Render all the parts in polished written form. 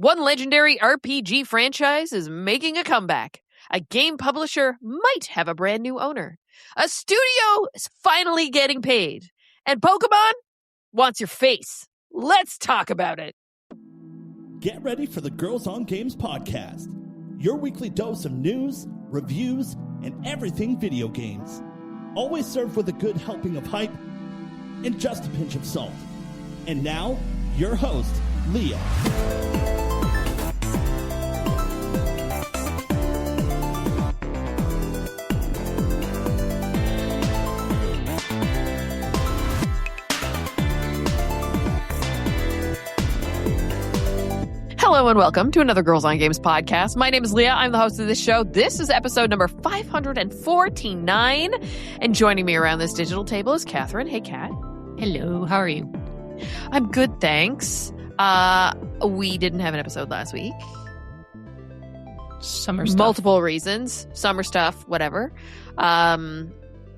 One legendary RPG franchise is making a comeback. A game publisher might have a brand new owner. A studio is finally getting paid. And Pokemon wants your face. Let's talk about it. Get ready for the Girls on Games podcast, your weekly dose of news, reviews, and everything video games. Always served with a good helping of hype and just a pinch of salt. And now, your host, Leah. Hello and welcome to another Girls on Games podcast. My name is Leah. I'm the host of this show. This is episode number 549. And joining me around this digital table is Catherine. Hey, Kat. Hello. How are you? I'm good, thanks. We didn't have an episode last week. Summer stuff. Multiple reasons. Summer stuff, whatever.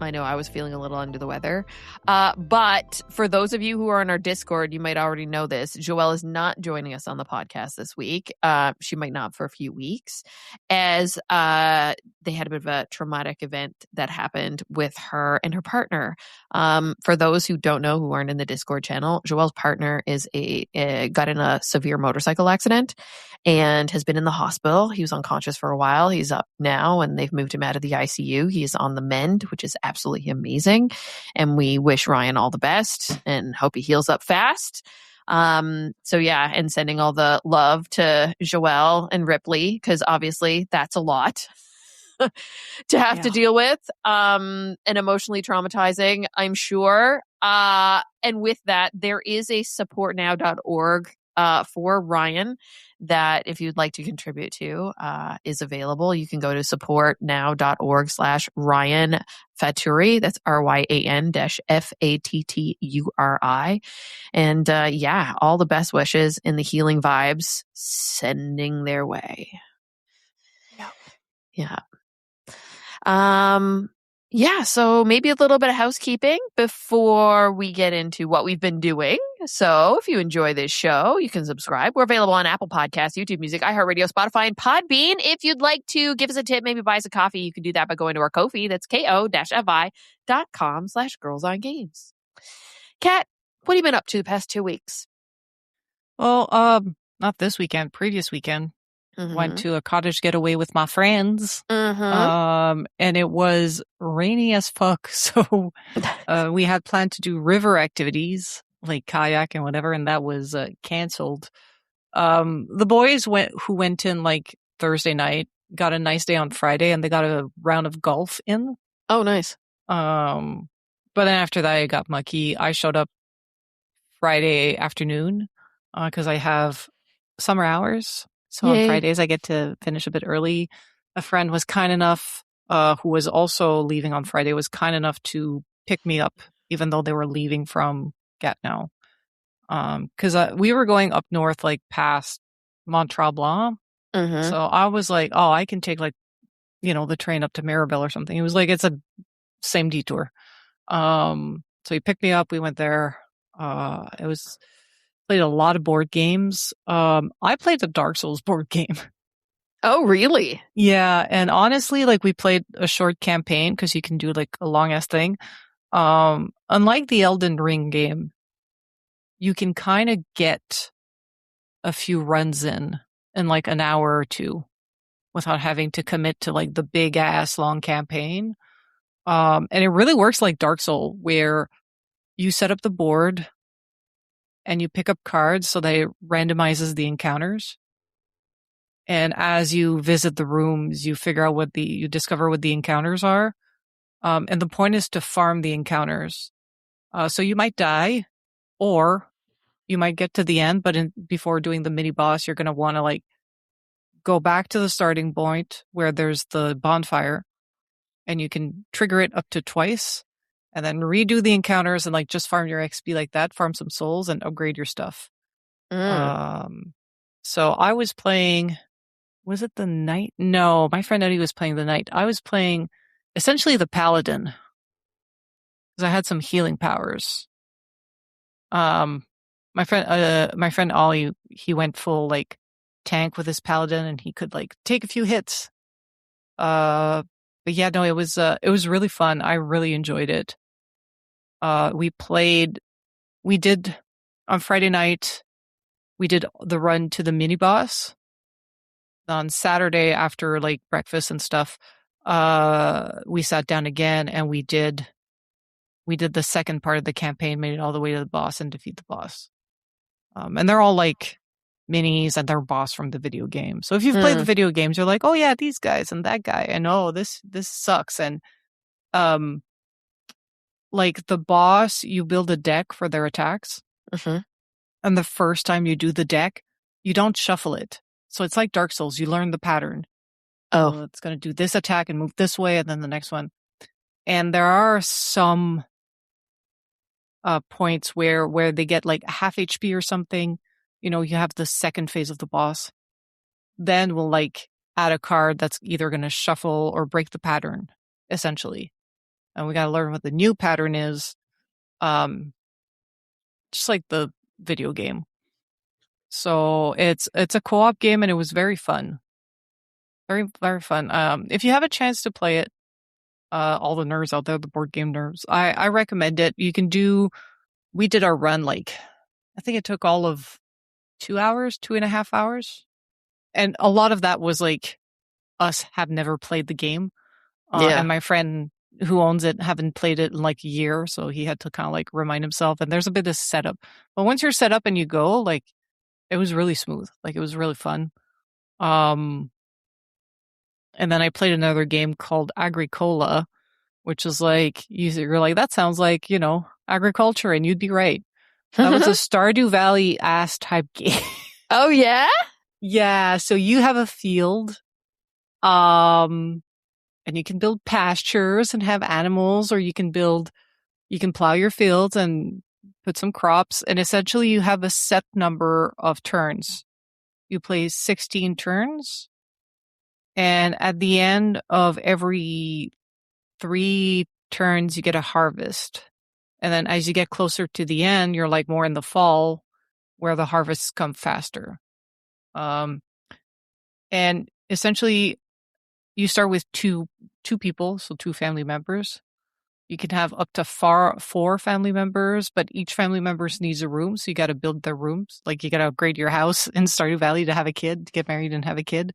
I know I was feeling a little under the weather. But for those of you who are on our Discord, you might already know this. Joelle is not joining us on the podcast this week. She might not for a few weeks, as they had a bit of a traumatic event that happened with her and her partner. For those who don't know, who aren't in the Discord channel, Joelle's partner is got in a severe motorcycle accident and has been in the hospital. He was unconscious for a while. He's up now, and they've moved him out of the ICU. He is on the mend, which is absolutely amazing. And we wish Ryan all the best and hope he heals up fast. So yeah, and sending all the love to Joelle and Ripley, because obviously that's a lot to have to deal with, and emotionally traumatizing, I'm sure. And with that, there is a supportnow.org for Ryan that if you'd like to contribute to is available. You can go to supportnow.org/Ryan Fatturi. That's RYAN-FATTURI. And yeah, all the best wishes and the healing vibes sending their way. Yeah. Yeah, so maybe a little bit of housekeeping before we get into what we've been doing. So if you enjoy this show, you can subscribe. We're available on Apple Podcasts, YouTube Music, iHeartRadio, Spotify, and Podbean. If you'd like to give us a tip, maybe buy us a coffee, you can do that by going to our Ko-fi. That's ko-fi.com/girlsongames. Kat, what have you been up to the past 2 weeks? Well, not this weekend, previous weekend. Went to a cottage getaway with my friends. And it was rainy as fuck. So we had planned to do river activities like kayak and whatever, and that was canceled. The boys who went in like Thursday night got a nice day on Friday, and they got a round of golf in. Oh, nice. But then after that, I got mucky. I showed up Friday afternoon because I have summer hours. So on Fridays, I get to finish a bit early. A friend was kind enough, who was also leaving on Friday, was kind enough to pick me up, even though they were leaving from Gatineau. Because we were going up north, like past Mont Tremblant. So I was like, oh, I can take like, the train up to Mirabel or something. It was like, it's a same detour. So he picked me up. We went there. Played a lot of board games. I played the Dark Souls board game. Oh, really? Yeah, and honestly, like we played a short campaign because you can do like a long ass thing. Unlike the Elden Ring game, you can kind of get a few runs in like an hour or two without having to commit to like the big ass long campaign. And it really works like Dark Souls, where you set up the board and you pick up cards so that it randomizes the encounters. And as you visit the rooms, you figure out you discover what the encounters are. And the point is to farm the encounters. So you might die, or you might get to the end, but before doing the mini boss, you're going to want to like go back to the starting point where there's the bonfire, and you can trigger it up to twice. And then redo the encounters and like just farm your XP like that, farm some souls and upgrade your stuff. So I was playing, was it the knight? No, my friend Eddie was playing the knight. I was playing essentially the paladin because I had some healing powers. My friend Ollie, he went full like tank with his paladin, and he could like take a few hits. But yeah, no, it was really fun. I really enjoyed it. We did on Friday night. We did the run to the mini boss. On Saturday after like breakfast and stuff, we sat down again and we did the second part of the campaign, made it all the way to the boss and defeat the boss. And they're all like minis and they're boss from the video game. So if you've played the video games, you're like, oh yeah, these guys and that guy, and oh, this sucks. And like the boss, you build a deck for their attacks. And the first time you do the deck, you don't shuffle it. So it's like Dark Souls. You learn the pattern. Oh, it's going to do this attack and move this way, and then the next one. And there are some points where they get like half HP or something. You know, you have the second phase of the boss. Then we'll like add a card that's either going to shuffle or break the pattern, essentially. And we got to learn what the new pattern is. Just like the video game. So it's a co-op game and it was very fun. Very, very fun. If you have a chance to play it, all the nerds out there, the board game nerds, I recommend it. We did our run, like, I think it took all of 2 hours, 2.5 hours. And a lot of that was like us have never played the game. And my friend who owns it haven't played it in like a year. So he had to kind of like remind himself. And there's a bit of setup. But once you're set up and you go, like, it was really smooth. Like, it was really fun. And then I played another game called Agricola, which is like, you're like, that sounds like, you know, agriculture, and you'd be right. That was a Stardew Valley-ass type game. Oh, yeah? Yeah, so you have a field, and you can build pastures and have animals, or you can plow your fields and put some crops, and essentially you have a set number of turns. You play 16 turns, and at the end of every 3 turns, you get a harvest. And then as you get closer to the end, you're like more in the fall where the harvests come faster. And essentially you start with two people, so 2 family members. You can have up to 4 family members, but each family member needs a room. So you got to build their rooms. Like, you got to upgrade your house in Stardew Valley to have a kid, to get married and have a kid,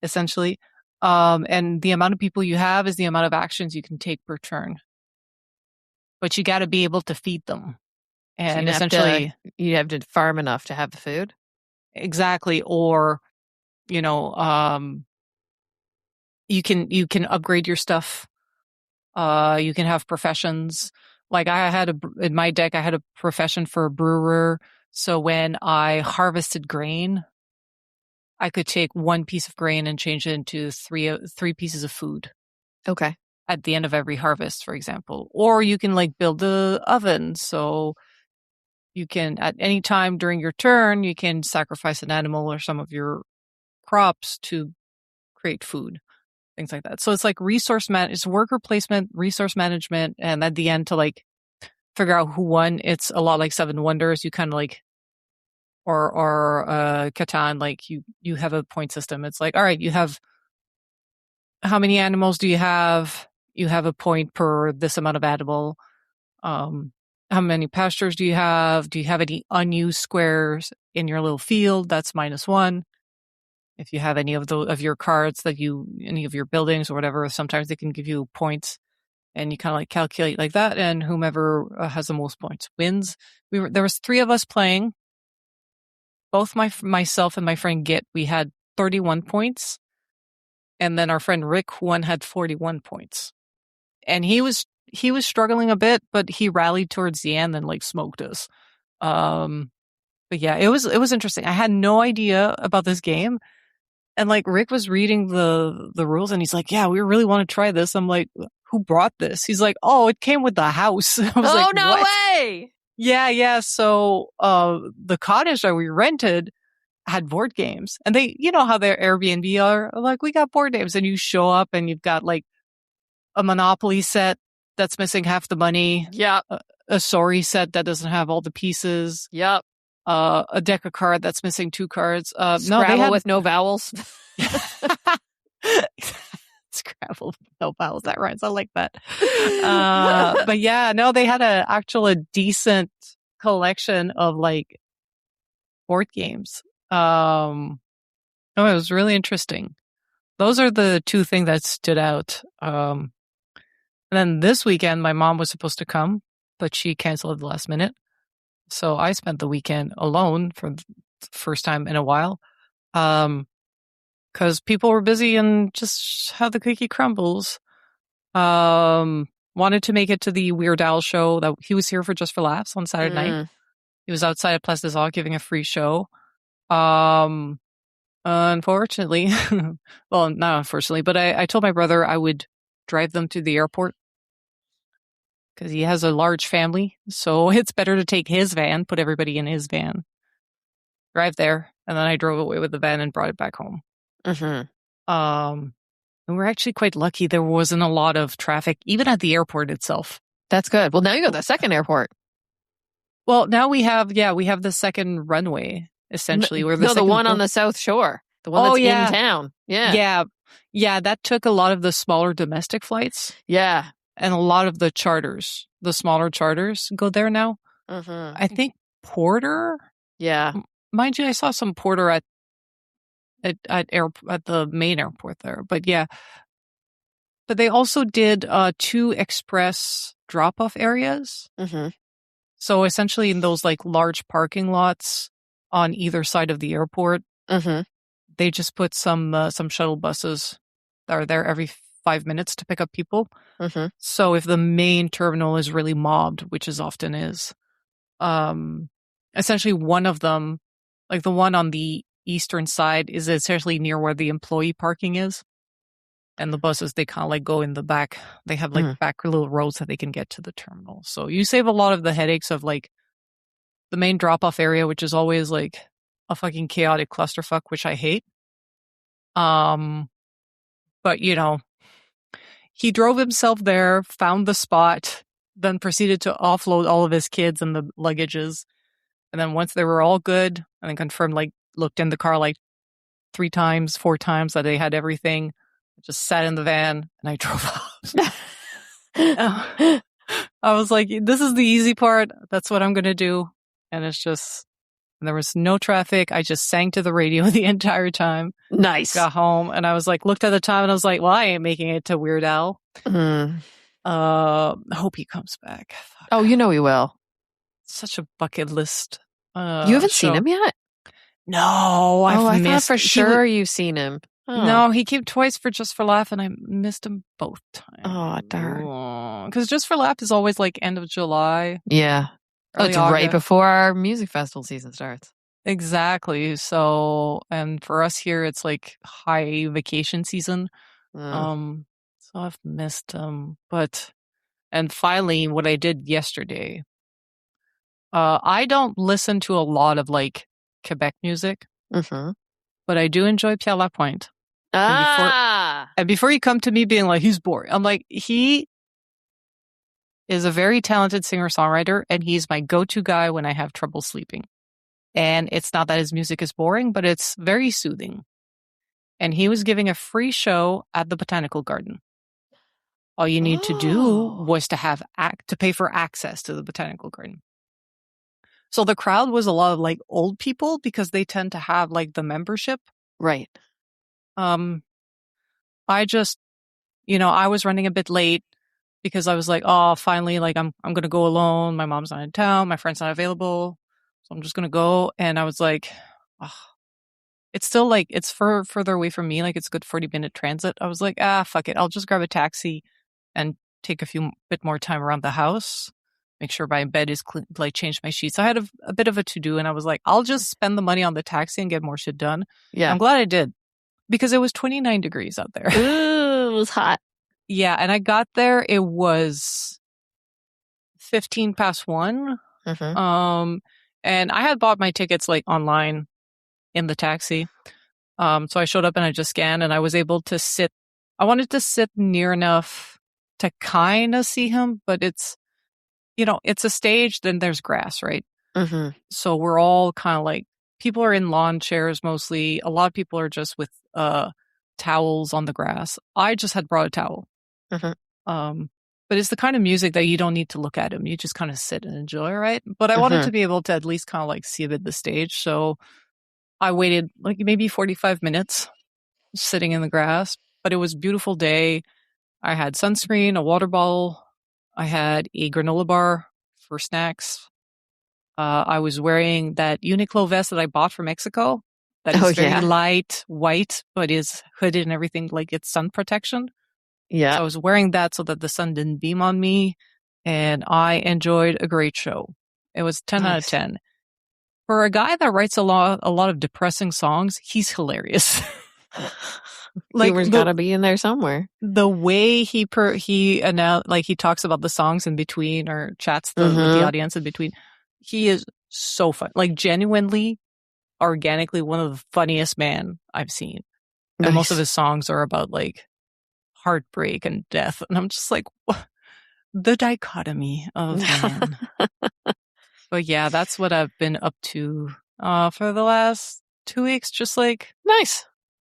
essentially. And the amount of people you have is the amount of actions you can take per turn. But you got to be able to feed them. And so essentially, you have to farm enough to have the food. Exactly. Or, you know, you can upgrade your stuff. You can have professions. Like, in my deck, I had a profession for a brewer. So when I harvested grain, I could take 1 piece of grain and change it into 3 pieces of food. Okay. At the end of every harvest, for example. Or you can like build the oven. So you can, at any time during your turn, you can sacrifice an animal or some of your crops to create food, things like that. So it's like it's worker placement, resource management, and at the end to like figure out who won. It's a lot like Seven Wonders. You kind of like, or Catan, like you have a point system. It's like, all right, you have, how many animals do you have? You have a point per this amount of animal. How many pastures do you have? Do you have any unused squares in your little field? That's -1. If you have any of your cards any of your buildings or whatever, sometimes they can give you points, and you kind of like calculate like that, and whomever has the most points wins. There was 3 of us playing. Both myself and my friend Git, we had 31 points. And then our friend Rick, who won, had 41 points. And he was struggling a bit, but he rallied towards the end and like smoked us. But yeah, it was interesting. I had no idea about this game. And like, Rick was reading the rules and he's like, yeah, we really want to try this. I'm like, who brought this? He's like, oh, it came with the house. I was like, no what? way. Yeah. So the cottage that we rented had board games, and they, you know how their Airbnb are, like, we got board games, and you show up and you've got like a Monopoly set that's missing half the money. Yeah. A Sorry set that doesn't have all the pieces. Yep. a deck of cards that's missing 2 cards. Scrabble with no vowels. Scrabble with no vowels. That rhymes. I like that. But yeah, no, they had a decent collection of like board games. Oh, it was really interesting. Those are the 2 things that stood out. And then this weekend, my mom was supposed to come, but she canceled at the last minute. So I spent the weekend alone for the first time in a while. Because people were busy and just how the cookie crumbles. Wanted to make it to the Weird Al show. That he was here for Just for Laughs on Saturday night. He was outside of Place des Arts giving a free show. Unfortunately, well, not unfortunately, but I told my brother I would drive them to the airport because he has a large family. So it's better to take his van, put everybody in his van, drive there, and then I drove away with the van and brought it back home. And we're actually quite lucky. There wasn't a lot of traffic, even at the airport itself. That's good. Well, now you got the second airport. Well, now we have the second runway, essentially. Where the one on the South Shore. The one that's in town. Yeah. Yeah, that took a lot of the smaller domestic flights. Yeah. And a lot of the charters, the smaller charters go there now. I think Porter. Yeah. Mind you, I saw some Porter at the main airport there, but yeah. But they also did 2 express drop-off areas. So essentially in those like large parking lots on either side of the airport, they just put some shuttle buses that are there every 5 minutes to pick up people. So if the main terminal is really mobbed, which is often is, essentially one of them, like the one on the eastern side, is essentially near where the employee parking is. And the buses, they kind of like go in the back. They have like back little roads that they can get to the terminal. So you save a lot of the headaches of like the main drop-off area, which is always like a fucking chaotic clusterfuck, which I hate. But you know, he drove himself there, found the spot, then proceeded to offload all of his kids and the luggages. And then once they were all good, and then confirmed, like looked in the car like 3 times, 4 times that they had everything, I just sat in the van and I drove off. I was like, this is the easy part. That's what I'm going to do. And it's just, there was no traffic. I just sang to the radio the entire time. Nice. Got home and I was like, looked at the time and I was like, well, I ain't making it to Weird Al. I hope he comes back. Fuck. Oh, you know he will. Such a bucket list. You haven't seen him yet? No, I thought for sure you've seen him. Oh. No, he came twice for Just for Laugh, and I missed him both times. Oh, darn. Because Just for Laugh is always like end of July. Yeah. It's right before our music festival season starts. Exactly. So, and for us here, it's like high vacation season. So I've missed him. And finally, what I did yesterday, I don't listen to a lot of like Quebec music, but I do enjoy Pierre Lapointe. And before you come to me being like, he's boring, I'm like, he is a very talented singer-songwriter, and he's my go-to guy when I have trouble sleeping. And it's not that his music is boring, but it's very soothing. And he was giving a free show at the Botanical Garden. All you need to do was to pay for access to the Botanical Garden. So the crowd was a lot of like old people because they tend to have like the membership. Right. I just, I was running a bit late because I was like, oh, finally, like I'm going to go alone. My mom's not in town. My friend's not available. So I'm just going to go. And I was like, oh, it's still like, it's further away from me. Like it's a good 40-minute transit. I was like, fuck it. I'll just grab a taxi and take a bit more time around the house. Make sure my bed is clean, like change my sheets. I had a bit of a to-do and I was like, I'll just spend the money on the taxi and get more shit done. Yeah. I'm glad I did because it was 29 degrees out there. Ooh, it was hot. Yeah. And I got there, it was 15 past 1. And I had bought my tickets like online in the taxi. So I showed up and I just scanned and I was able to I wanted to sit near enough to kind of see him, but it's a stage, then there's grass, right? Mm-hmm. So we're all kind of like, people are in lawn chairs mostly. A lot of people are just with towels on the grass. I just had brought a towel. Mm-hmm. But it's the kind of music that you don't need to look at him. You just kind of sit and enjoy, right? But I wanted to be able to at least kind of like see a bit the stage. So I waited like maybe 45 minutes sitting in the grass, but it was a beautiful day. I had sunscreen, a water bottle. I had a granola bar for snacks. I was wearing that Uniqlo vest that I bought from Mexico. That is very light white, but is hooded and everything, like it's sun protection. Yeah. So I was wearing that so that the sun didn't beam on me, and I enjoyed a great show. It was 10 out of 10. For a guy that writes a lot of depressing songs, he's hilarious. Humor's gotta be in there somewhere. The way he talks about the songs in between or chats with the audience in between, he is so fun. Like genuinely, organically, one of the funniest man I've seen. And most of his songs are about like heartbreak and death, and I'm just like, what? The dichotomy of man. But yeah, that's what I've been up to for the last 2 weeks. Just like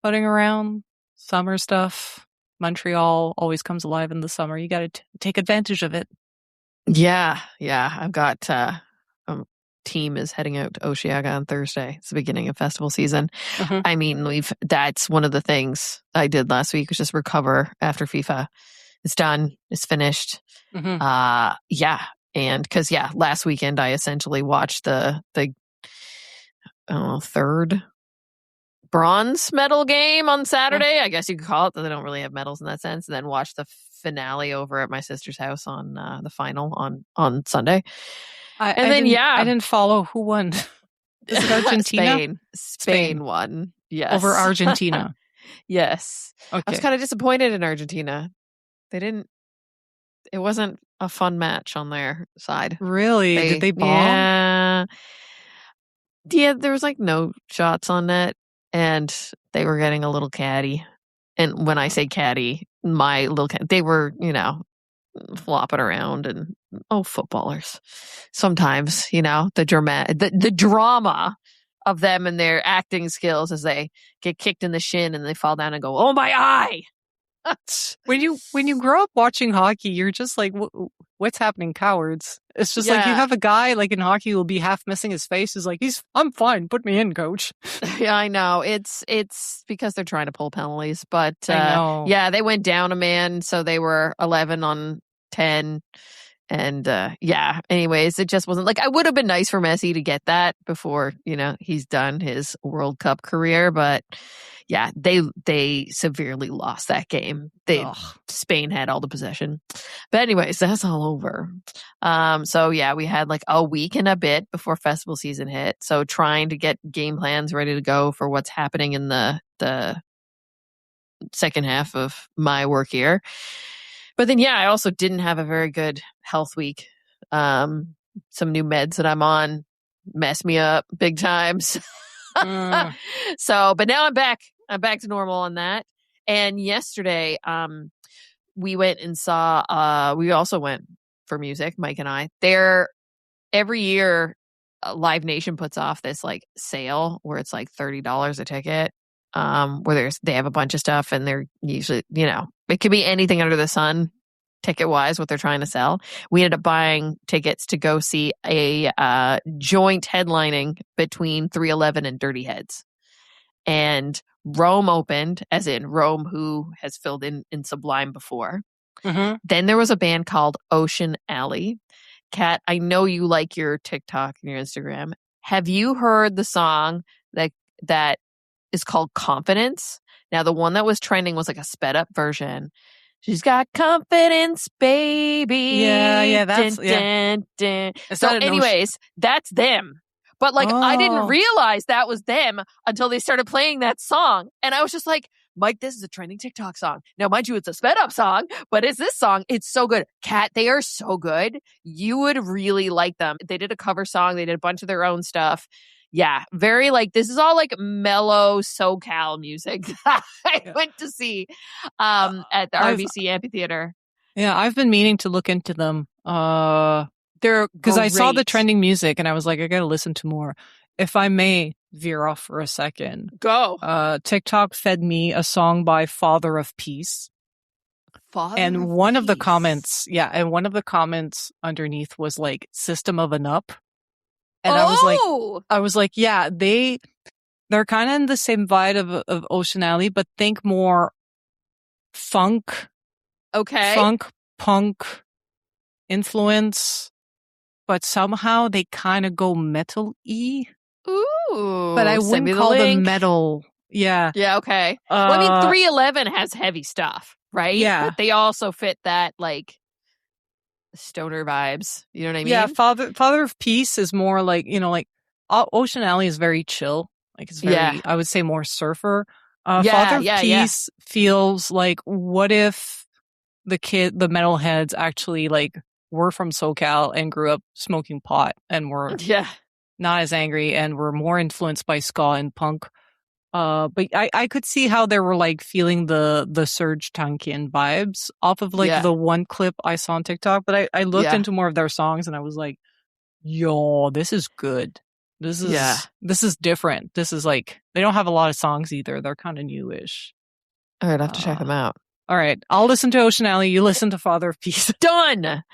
putting around summer stuff. Montreal always comes alive in the summer. You got to take advantage of it. Yeah. I've got team is heading out to Osheaga on Thursday. It's the beginning of festival season. I mean, that's one of the things I did last week was just recover after FIFA. It's done. It's finished. And because last weekend I essentially watched the third bronze medal game on Saturday. I guess you could call it. They don't really have medals in that sense. And then watched the finale over at my sister's house on the final on Sunday. I didn't follow who won. Is it Argentina? Spain won. Yes, over Argentina. Yes. Okay. I was kind of disappointed in Argentina. It wasn't a fun match on their side. Really? Did they bomb? Yeah, there was like no shots on net, and they were getting a little catty. And when I say catty, my little they were, flopping around and footballers. Sometimes, the drama of them and their acting skills as they get kicked in the shin and they fall down and go, "Oh my eye." When you grow up watching hockey, you're just like, what's happening, cowards? It's just like you have a guy like in hockey who will be half missing his face. Is like, I'm fine. Put me in, coach. Yeah, I know. It's because they're trying to pull penalties, but I know. Yeah, they went down a man, so they were 11 on 10. And anyways, it just wasn't like, I would have been nice for Messi to get that before, he's done his World Cup career. But yeah, they severely lost that game. Spain had all the possession. But anyways, that's all over. So yeah, we had like a week and a bit before festival season hit. So trying to get game plans ready to go for what's happening in the second half of my work year. But then, I also didn't have a very good health week. Some new meds that I'm on messed me up big times. So, but now I'm back. I'm back to normal on that. And yesterday, we went and saw, we also went for music, Mike and I. Every year, Live Nation puts off this like sale where it's like $30 a ticket. Where they have a bunch of stuff and they're usually, it could be anything under the sun, ticket wise, what they're trying to sell. We ended up buying tickets to go see a joint headlining between 311 and Dirty Heads. And Rome opened, as in Rome, who has filled in Sublime before. Then there was a band called Ocean Alley. Kat, I know you like your TikTok and your Instagram. Have you heard the song that is called Confidence? Now, the one that was trending was like a sped up version. She's got confidence, baby. Yeah, that's dun, dun. So anyways, that's them. But like, I didn't realize that was them until they started playing that song. And I was just like, Mike, this is a trending TikTok song. Now, mind you, it's a sped up song, but it's this song. It's so good. Kat, they are so good. You would really like them. They did a cover song. They did a bunch of their own stuff. Yeah, very like, this is all like mellow SoCal music that I went to see at the RBC Amphitheater. Yeah, I've been meaning to look into them. They're because I saw the great. trending music and I was like, I gotta listen to more. If I may veer off for a second, Go. TikTok fed me a song by Father of Peace. And one of the comments underneath was like System of an Up. And I was like, yeah, they're kind of in the same vibe of Ocean Alley, but think more funk. Okay. Funk, punk influence, but somehow they kind of go metal-y. Ooh. But I wouldn't call them metal. Yeah. Yeah, okay. Well, I mean, 311 has heavy stuff, right? Yeah. But they also fit that, like, stoner vibes. You know what I mean? Yeah, Father of Peace is more like, like Ocean Alley is very chill. Like it's very, I would say more surfer. Father of Peace feels like, what if the metalheads actually like were from SoCal and grew up smoking pot and were not as angry and were more influenced by ska and punk. But I could see how they were like feeling the Serge Tankian vibes off of like the one clip I saw on TikTok. But I looked into more of their songs and I was like, yo, this is good. This is different. This is like, they don't have a lot of songs either. They're kind of newish. All right, I'll have to check them out. All right, I'll listen to Ocean Alley. You listen to Father of Peace. Done.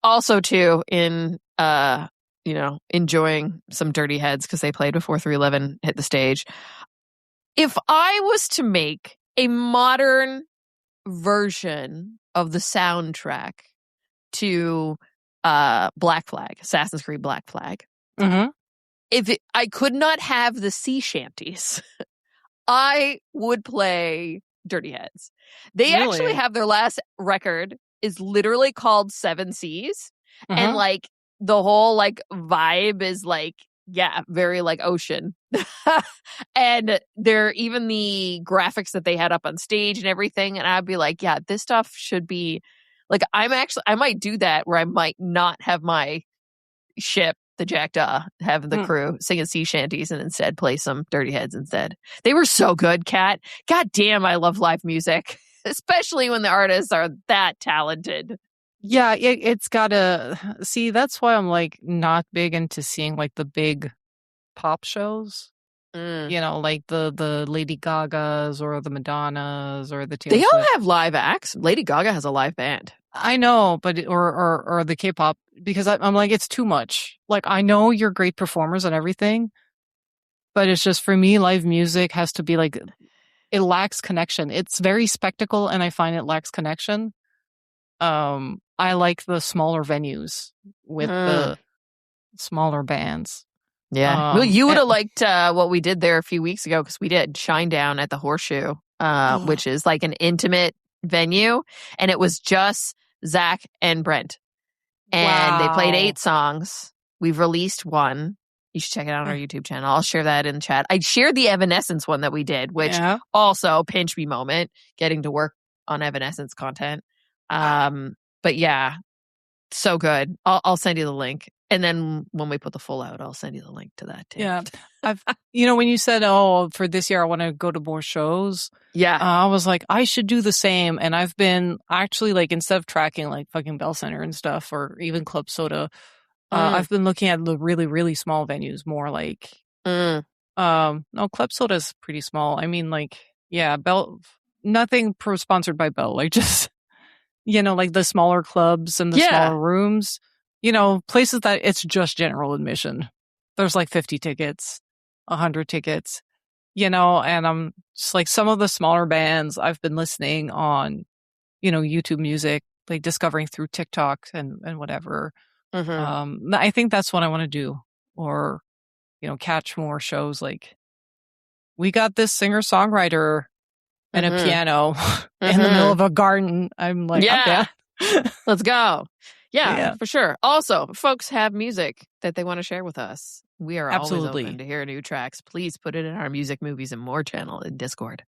Also too in enjoying some Dirty Heads because they played before 311 hit the stage. If I was to make a modern version of the soundtrack to Black Flag, Assassin's Creed Black Flag, I could not have the sea shanties, I would play Dirty Heads. They actually have their last record is literally called Seven Seas. And like the whole like vibe is like, very like ocean. And they're even the graphics that they had up on stage and everything. And I'd be like, yeah, this stuff should be like, I might do that where I might not have my ship, the Jack have the crew singing sea shanties and instead play some Dirty Heads instead. They were so good, Kat. God damn, I love live music, especially when the artists are that talented. Yeah, it's gotta see. That's why I'm like not big into seeing like the big pop shows. Like the Lady Gagas or the Madonnas or the Taylor They all Swift. have live acts. Lady Gaga has a live band. I know, but or the K-pop, because I'm like, it's too much. Like, I know you're great performers and everything, but it's just, for me, live music has to be like, it lacks connection. It's very spectacle, and I find it lacks connection. I like the smaller venues with the smaller bands. Yeah. Well, you would have liked what we did there a few weeks ago, because we did Shinedown at the Horseshoe, which is like an intimate venue, and it was just Zach and Brent, and they played 8 songs. We've released one. You should check it out on our YouTube channel. I'll share that in the chat. I shared the Evanescence one that we did, which also pinch me moment, getting to work on Evanescence content. But yeah, so good. I'll send you the link. And then when we put the full out, I'll send you the link to that too. Yeah. When you said, for this year, I want to go to more shows. Yeah. I was like, I should do the same. And I've been actually like, instead of tracking like fucking Bell Center and stuff, or even Club Soda, I've been looking at the really, really small venues more like, no, Club Soda is pretty small. I mean, like, Bell, nothing sponsored by Bell, like just, like the smaller clubs and the smaller rooms. Places that it's just general admission. There's like 50 tickets, 100 tickets, and I'm just like, some of the smaller bands I've been listening on, YouTube Music, like discovering through TikTok and whatever. I think that's what I want to do, or, catch more shows. Like, we got this singer-songwriter and a piano in the middle of a garden. I'm like, okay. Let's go. Yeah, for sure. Also, if folks have music that they want to share with us, we are always open to hear new tracks. Please put it in our Music, Movies, and More channel in Discord.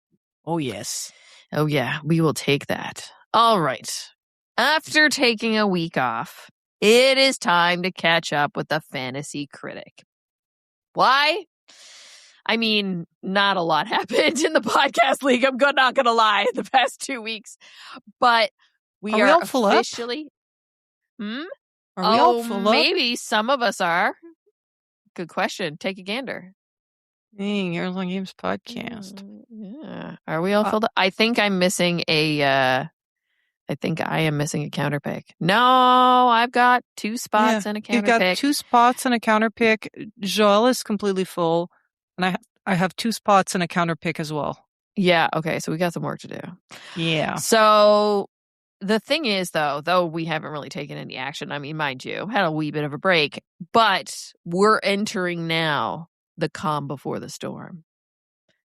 Oh, yes. Oh, yeah. We will take that. All right. After taking a week off, it is time to catch up with the Fantasy Critic. Why? I mean, not a lot happened in the podcast league. I'm not going to lie, the past 2 weeks. But we are all full officially... up? Are we all full up? Maybe some of us are. Good question. Take a gander. Dang, Girls on Games podcast. Yeah. Are we all filled up? I think I'm missing I am missing a counter pick. No, I've got 2 spots and a counter pick. You've got pick. 2 spots and a counter pick. Joelle is completely full. And I have 2 spots and a counter pick as well. Yeah, okay, so we got some work to do. Yeah. So the thing is, though we haven't really taken any action, I mean, mind you, had a wee bit of a break, but we're entering now the calm before the storm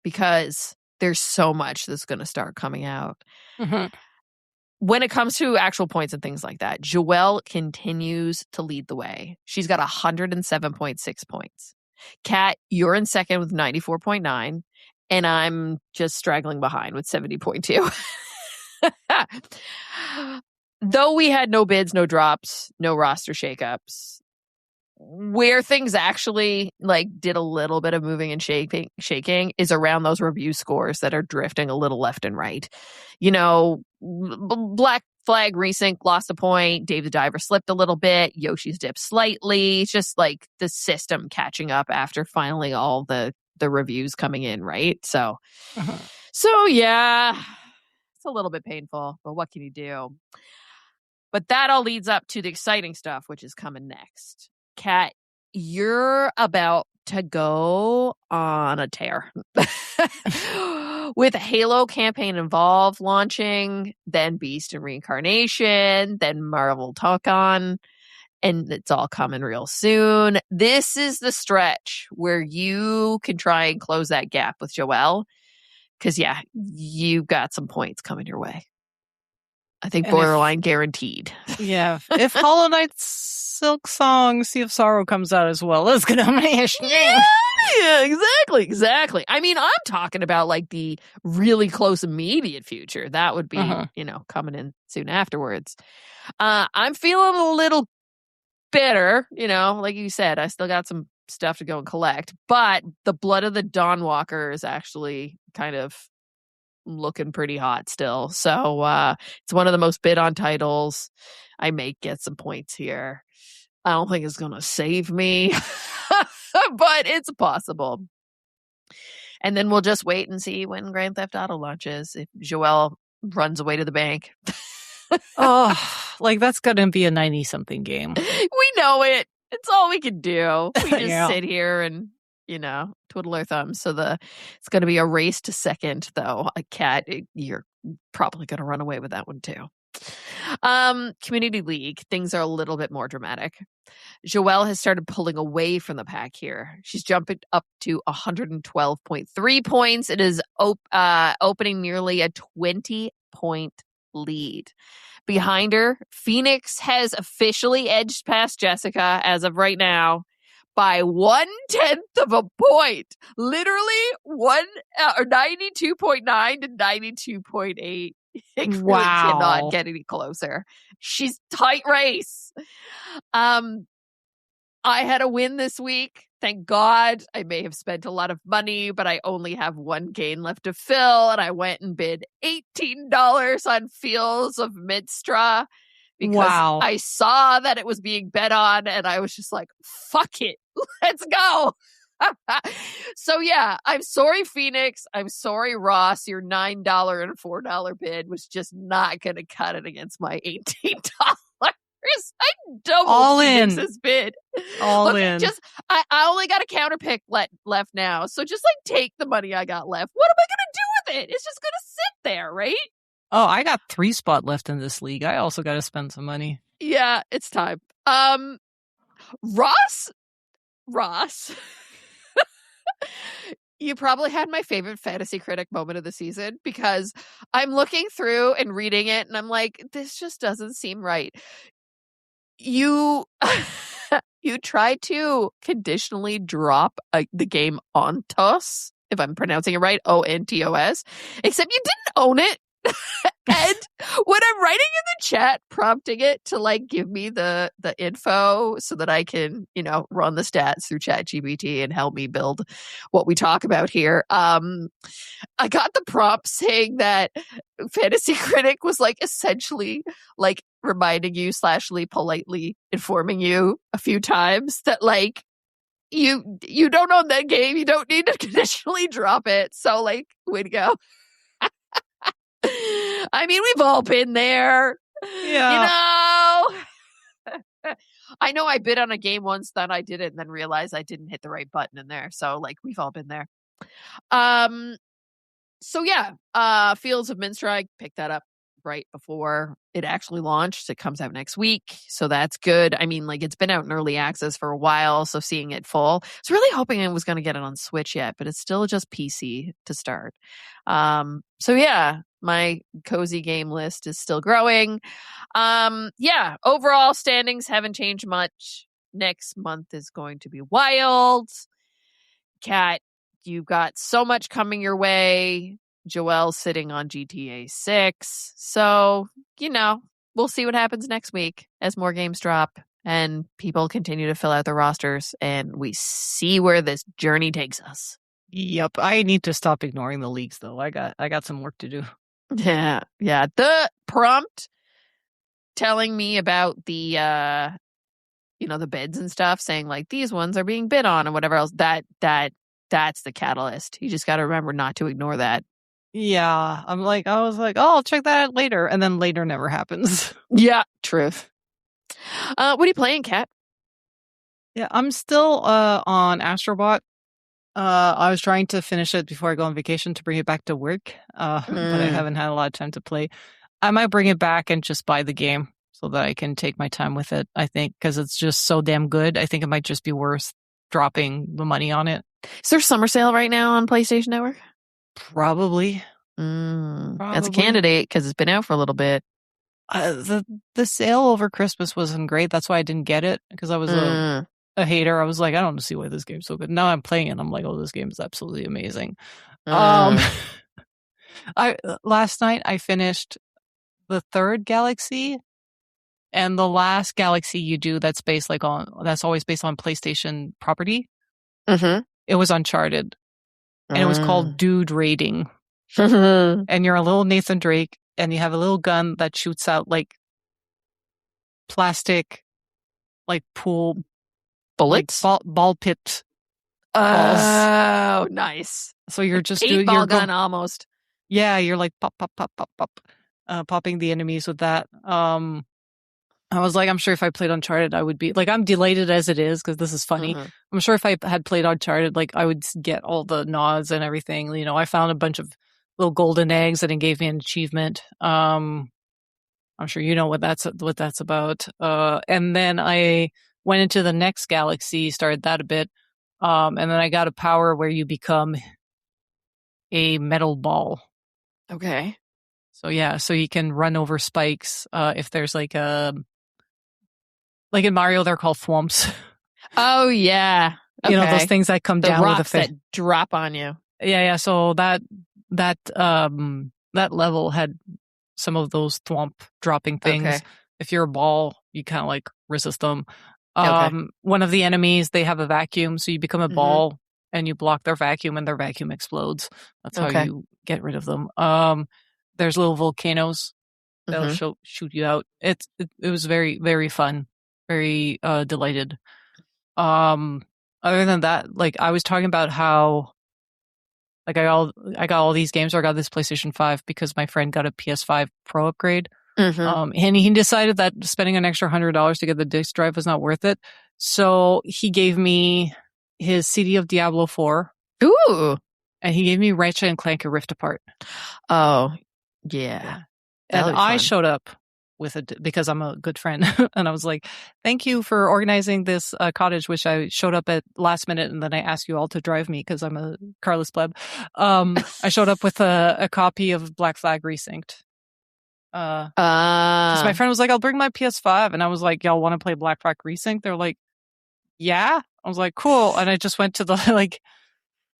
because there's so much that's going to start coming out. Mm-hmm. When it comes to actual points and things like that, Joelle continues to lead the way. She's got 107.6 points. Kat, you're in second with 94.9, and I'm just straggling behind with 70.2. Though we had no bids, no drops, no roster shakeups, where things actually did a little bit of moving and shaking is around those review scores that are drifting a little left and right. You know, Black Flag Resync lost a point. Dave the Diver slipped a little bit. Yoshi's dipped slightly. It's just like the system catching up after finally all the reviews coming in, right? So, So yeah, it's a little bit painful, but what can you do? But that all leads up to the exciting stuff, which is coming next. Kat, you're about to go on a tear. With Halo campaign involved launching, then Beast and Reincarnation, then Marvel Talk-On, and it's all coming real soon. This is the stretch where you can try and close that gap with Joelle, because, yeah, you got some points coming your way. I think borderline guaranteed. Yeah. If Hollow Knight Silk Song Sea of Sorrow comes out as well, it's going to mash. Yeah, exactly. I mean, I'm talking about the really close immediate future. That would be, coming in soon afterwards. I'm feeling a little bitter, like you said, I still got some stuff to go and collect, but the Blood of the Dawnwalker is actually kind of looking pretty hot still. So it's one of the most bid on titles. I may get some points here. I don't think it's going to save me, but it's possible. And then we'll just wait and see when Grand Theft Auto launches, if Joelle runs away to the bank. That's going to be a 90-something game. We know it. It's all we can do. We just sit here and twiddle our thumbs. So it's going to be a race to second, though. A Cat, you're probably going to run away with that one too. Community League, things are a little bit more dramatic. Joelle has started pulling away from the pack here. She's jumping up to 112.3 points. It is opening nearly a 20-point lead. Behind her, Phoenix has officially edged past Jessica as of right now by 1/10 of a point. Literally 92.9 to 92.8. It really cannot get any closer. She's tight race. I had a win this week. Thank God. I may have spent a lot of money, but I only have one gain left to fill, and I went and bid $18 on Fields of Midstra because I saw that it was being bet on, and I was just like, fuck it. Let's go. So yeah, I'm sorry, Phoenix. I'm sorry, Ross. Your $9 and $4 bid was just not going to cut it against my $18. I doubled Phoenix's bid. All in. I only got a counter pick left now. So just take the money I got left. What am I going to do with it? It's just going to sit there, right? Oh, I got 3 spots left in this league. I also got to spend some money. Yeah, it's time. Ross. You probably had my favorite fantasy critic moment of the season, because I'm looking through and reading it and I'm like, this just doesn't seem right. You tried to conditionally drop the game Ontos, if I'm pronouncing it right, Ontos, except you didn't own it. And when I'm writing in the chat, prompting it to like give me the info so that I can, run the stats through ChatGPT and help me build what we talk about here. I got the prompt saying that Fantasy Critic was like essentially like reminding you / politely informing you a few times that like you don't own that game. You don't need to conditionally drop it. So like, way to go. I mean, we've all been there. Yeah. I know I bid on a game once, then I did it and then realized I didn't hit the right button in there. So like, we've all been there. So yeah, Fields of Minstrike, picked that up right before it actually launched. It comes out next week, so that's good. I mean, like, it's been out in early access for a while, so seeing it full, I was really hoping I was going to get it on Switch yet, but it's still just PC to start. So yeah, my cozy game list is still growing. Yeah, overall standings haven't changed much. Next month is going to be wild. Kat, you've got so much coming your way. Joelle's sitting on GTA 6. So, we'll see what happens next week as more games drop and people continue to fill out their rosters and we see where this journey takes us. Yep. I need to stop ignoring the leaks though. I got some work to do. Yeah. Yeah. The prompt telling me about the the bids and stuff, saying like these ones are being bid on and whatever else, that's the catalyst. You just got to remember not to ignore that. Yeah, I was like, oh, I'll check that out later. And then later never happens. Yeah, truth. What are you playing, Kat? Yeah, I'm still on Astrobot. I was trying to finish it before I go on vacation to bring it back to work, but I haven't had a lot of time to play. I might bring it back and just buy the game so that I can take my time with it, I think, because it's just so damn good. I think it might just be worth dropping the money on it. Is there a summer sale right now on PlayStation Network? Probably. That's a candidate because it's been out for a little bit. The sale over Christmas wasn't great. That's why I didn't get it, because I was a hater. I was like, I don't see why this game's so good. Now I'm playing it. I'm like, oh, this game is absolutely amazing. Last night I finished the third Galaxy, and the last Galaxy you do that's always based on PlayStation property. Mm-hmm. It was Uncharted, and it was called Dude Raiding. And you're a little Nathan Drake, and you have a little gun that shoots out like plastic, like pool bullets, like ball pit balls. Oh, nice! So you're just doing your gun almost. Yeah, you're like pop, popping the enemies with that. I was like, I'm sure if I played Uncharted, I would be like, I'm delighted as it is because this is funny. Mm-hmm. I'm sure if I had played Uncharted, like I would get all the nods and everything. I found a bunch of little golden eggs and it gave me an achievement. I'm sure you know what that's about. And then I went into the next Galaxy, started that a bit, and then I got a power where you become a metal ball. Okay. So yeah, so you can run over spikes. If there's like in Mario, they're called thwomps. Oh yeah, okay. Those things that come down rocks with a fish that drop on you. Yeah. So that level had some of those thwomp dropping things. Okay. If you're a ball, you kind of like resist them. One of the enemies, they have a vacuum, so you become a ball and you block their vacuum, and their vacuum explodes. That's how you get rid of them. There's little volcanoes that'll shoot you out. It was very, very fun. Very delighted. Other than that, like I was talking about how like I got all these games, or I got this PlayStation 5 because my friend got a PS5 Pro upgrade. And he decided that spending an extra $100 to get the disc drive was not worth it. So he gave me his CD of Diablo 4. Ooh. And he gave me Ratchet and Clank: A Rift Apart. Oh, yeah. And I showed up with it because I'm a good friend. And I was like, thank you for organizing this cottage, which I showed up at last minute. And then I asked you all to drive me because I'm a carless pleb. I showed up with a copy of Black Flag Resynced. Because my friend was like, I'll bring my PS5. And I was like, y'all want to play Black Flag Resynced? They're like, yeah. I was like, cool. And I just went to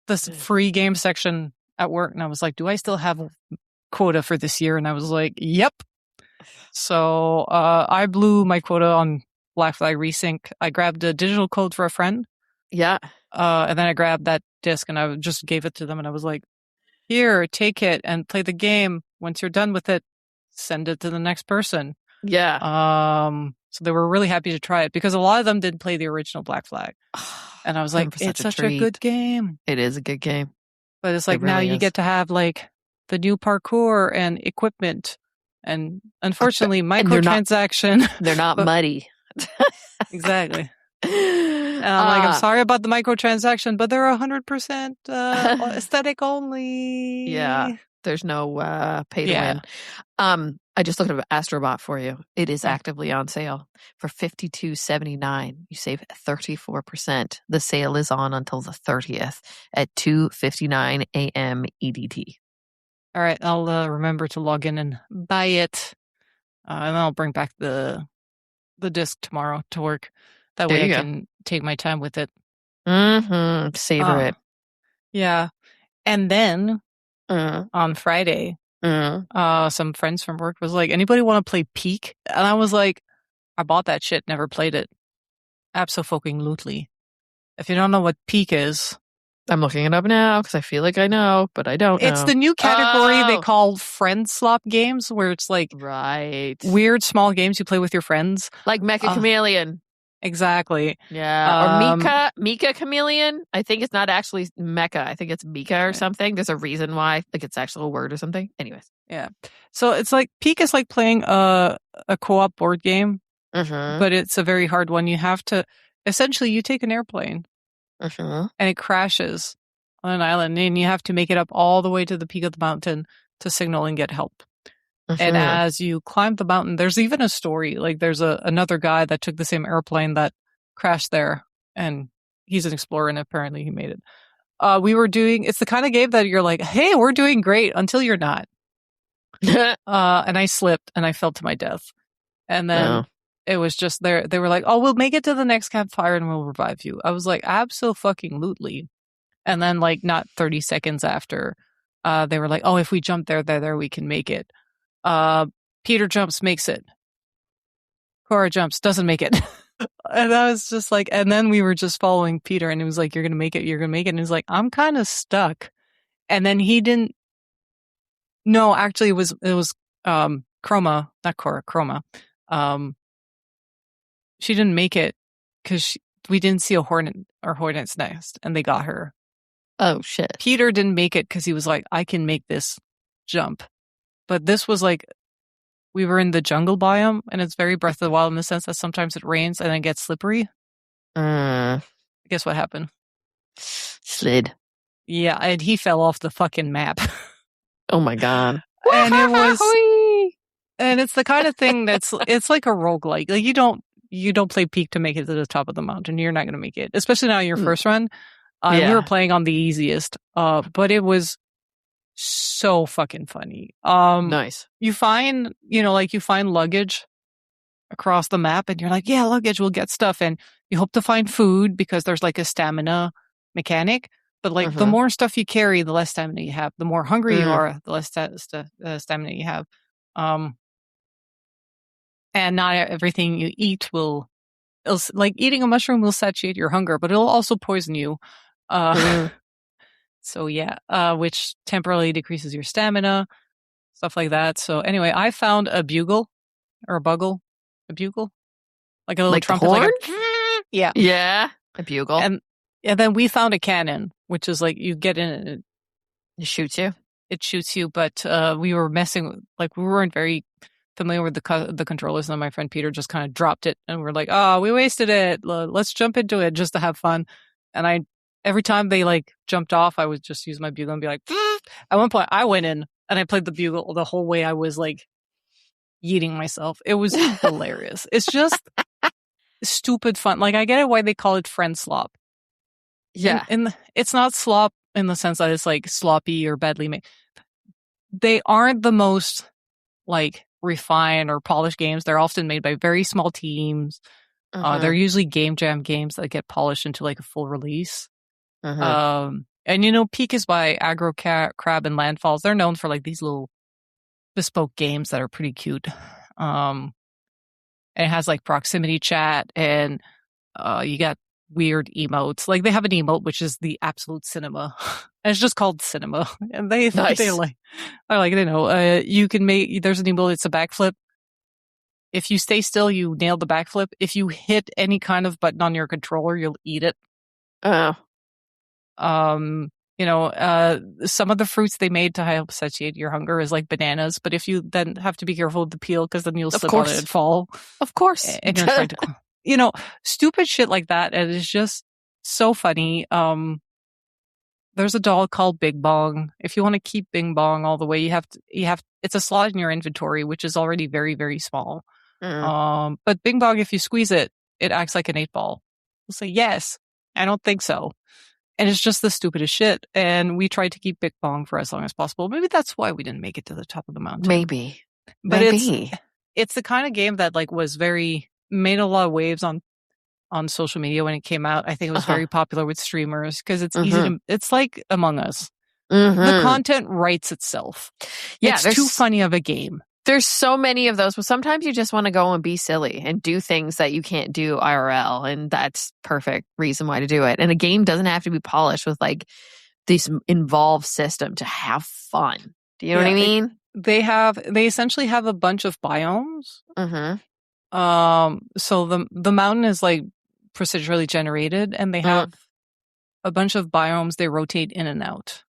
this free game section at work. And I was like, do I still have quota for this year. And I was like, yep. So I blew my quota on Black Flag Resync. I grabbed a digital code for a friend. Yeah. And then I grabbed that disc and I just gave it to them. And I was like, here, take it and play the game. Once you're done with it, send it to the next person. Yeah. So they were really happy to try it because a lot of them didn't play the original Black Flag. And I was like, it's such a good game. It is a good game. But it's like now you get to have like the new parkour and equipment. And unfortunately, microtransaction. They're not muddy. Exactly. And I'm like, I'm sorry about the microtransaction, but they're 100% aesthetic only. Yeah. There's no pay to win. I just looked at Astrobot for you. It is actively on sale for $52.79. You save 34%. The sale is on until the 30th at 2:59 a.m. EDT. All right, I'll remember to log in and buy it, and I'll bring back the disc tomorrow to work. That way I can take my time with it. Mm-hmm. Savor it. Yeah, and then on Friday, some friends from work was like, "Anybody want to play Peak?" And I was like, "I bought that shit, never played it." Abso-fucking-lutely. If you don't know what Peak is. I'm looking it up now because I feel like I know, but I don't know. It's the new category they call friend slop games, where it's like weird small games you play with your friends. Like Mecha Chameleon. Exactly. Yeah. Or Mika Chameleon. I think it's not actually Mecha. I think it's Mika or something. There's a reason why. Like it's actual word or something. Anyways. Yeah. So it's like Peak is like playing a co-op board game, but it's a very hard one. You have to, essentially you take an airplane. And it crashes on an island, and you have to make it up all the way to the peak of the mountain to signal and get help. And as you climb the mountain, there's even a story. Like there's another guy that took the same airplane that crashed there, and he's an explorer, and apparently he made it. It's the kind of game that you're like, hey, we're doing great until you're not. And I slipped and I fell to my death. And then it was just there. They were like, oh, we'll make it to the next campfire and we'll revive you. I was like, abso-fucking-lutely. And then like not 30 seconds after, they were like, oh, if we jump there, we can make it. Peter jumps, makes it. Cora jumps, doesn't make it. And I was just like, and then we were just following Peter, and it was like, you're going to make it. And he's like, I'm kind of stuck. And then he didn't. No, actually it was Chroma, not Cora, Chroma. She didn't make it because we didn't see a hornet's nest, and they got her. Oh, shit. Peter didn't make it because he was like, I can make this jump. But this was like, we were in the jungle biome, and it's very Breath of the Wild in the sense that sometimes it rains and then gets slippery. Guess what happened? Slid. Yeah, and he fell off the fucking map. Oh my God. And it was, and it's the kind of thing it's like a roguelike. Like you don't play Peak to make it to the top of the mountain. You're not going to make it, especially now your first run. We were playing on the easiest, but it was so fucking funny. Nice. You find luggage across the map, and you're like, yeah, luggage will get stuff, and you hope to find food because there's like a stamina mechanic. But like the more stuff you carry, the less stamina you have. The more hungry you are, the less stamina you have. And not everything you eat like eating a mushroom will satiate your hunger, but it'll also poison you. So yeah, which temporarily decreases your stamina, stuff like that. So anyway, I found a bugle or a bugle, like a little trumpet. Horn? Yeah. Yeah. A bugle. And then we found a cannon, which is like you get in it. It shoots you. It shoots you, but we were we weren't very familiar with the controllers, and then my friend Peter just kind of dropped it, and we're like, oh, we wasted it. Let's jump into it just to have fun. And every time they like jumped off, I would just use my bugle and be like, at one point I went in and I played the bugle the whole way. I was like yeeting myself. It was hilarious. It's just stupid fun. Like I get it why they call it friend slop. Yeah. And it's not slop in the sense that it's like sloppy or badly made. They aren't the most like refined or polished games. They're often made by very small teams. They're usually game jam games that get polished into like a full release. And Peak is by Aggro Crab and Landfalls. They're known for like these little bespoke games that are pretty cute. And it has like proximity chat, and you got weird emotes. Like they have an emote which is the absolute cinema, and it's just called cinema. And Nice. they know you can make. There's an emote. It's a backflip. If you stay still, you nail the backflip. If you hit any kind of button on your controller, you'll eat it. Oh. Some of the fruits they made to help satiate your hunger is like bananas, but if you then have to be careful with the peel because then you'll slip on it and fall. Of course. And you're trying to, stupid shit like that. And it's just so funny. There's a doll called Bing Bong. If you want to keep Bing Bong all the way, it's a slot in your inventory, which is already very, very small. But Bing Bong, if you squeeze it, it acts like an 8-ball. We'll say, yes, I don't think so. And it's just the stupidest shit. And we tried to keep Bing Bong for as long as possible. Maybe that's why we didn't make it to the top of the mountain. Maybe. But it's the kind of game that like made a lot of waves on social media when it came out. I think it was very popular with streamers because it's easy to, it's like Among Us. The content writes itself. Yeah, it's too funny of a game. There's so many of those, but sometimes you just want to go and be silly and do things that you can't do IRL, and that's perfect reason why to do it. And a game doesn't have to be polished with like this involved system to have fun. Do you know what I mean? They essentially have a bunch of biomes. So the mountain is like procedurally generated, and they have a bunch of biomes they rotate in and out.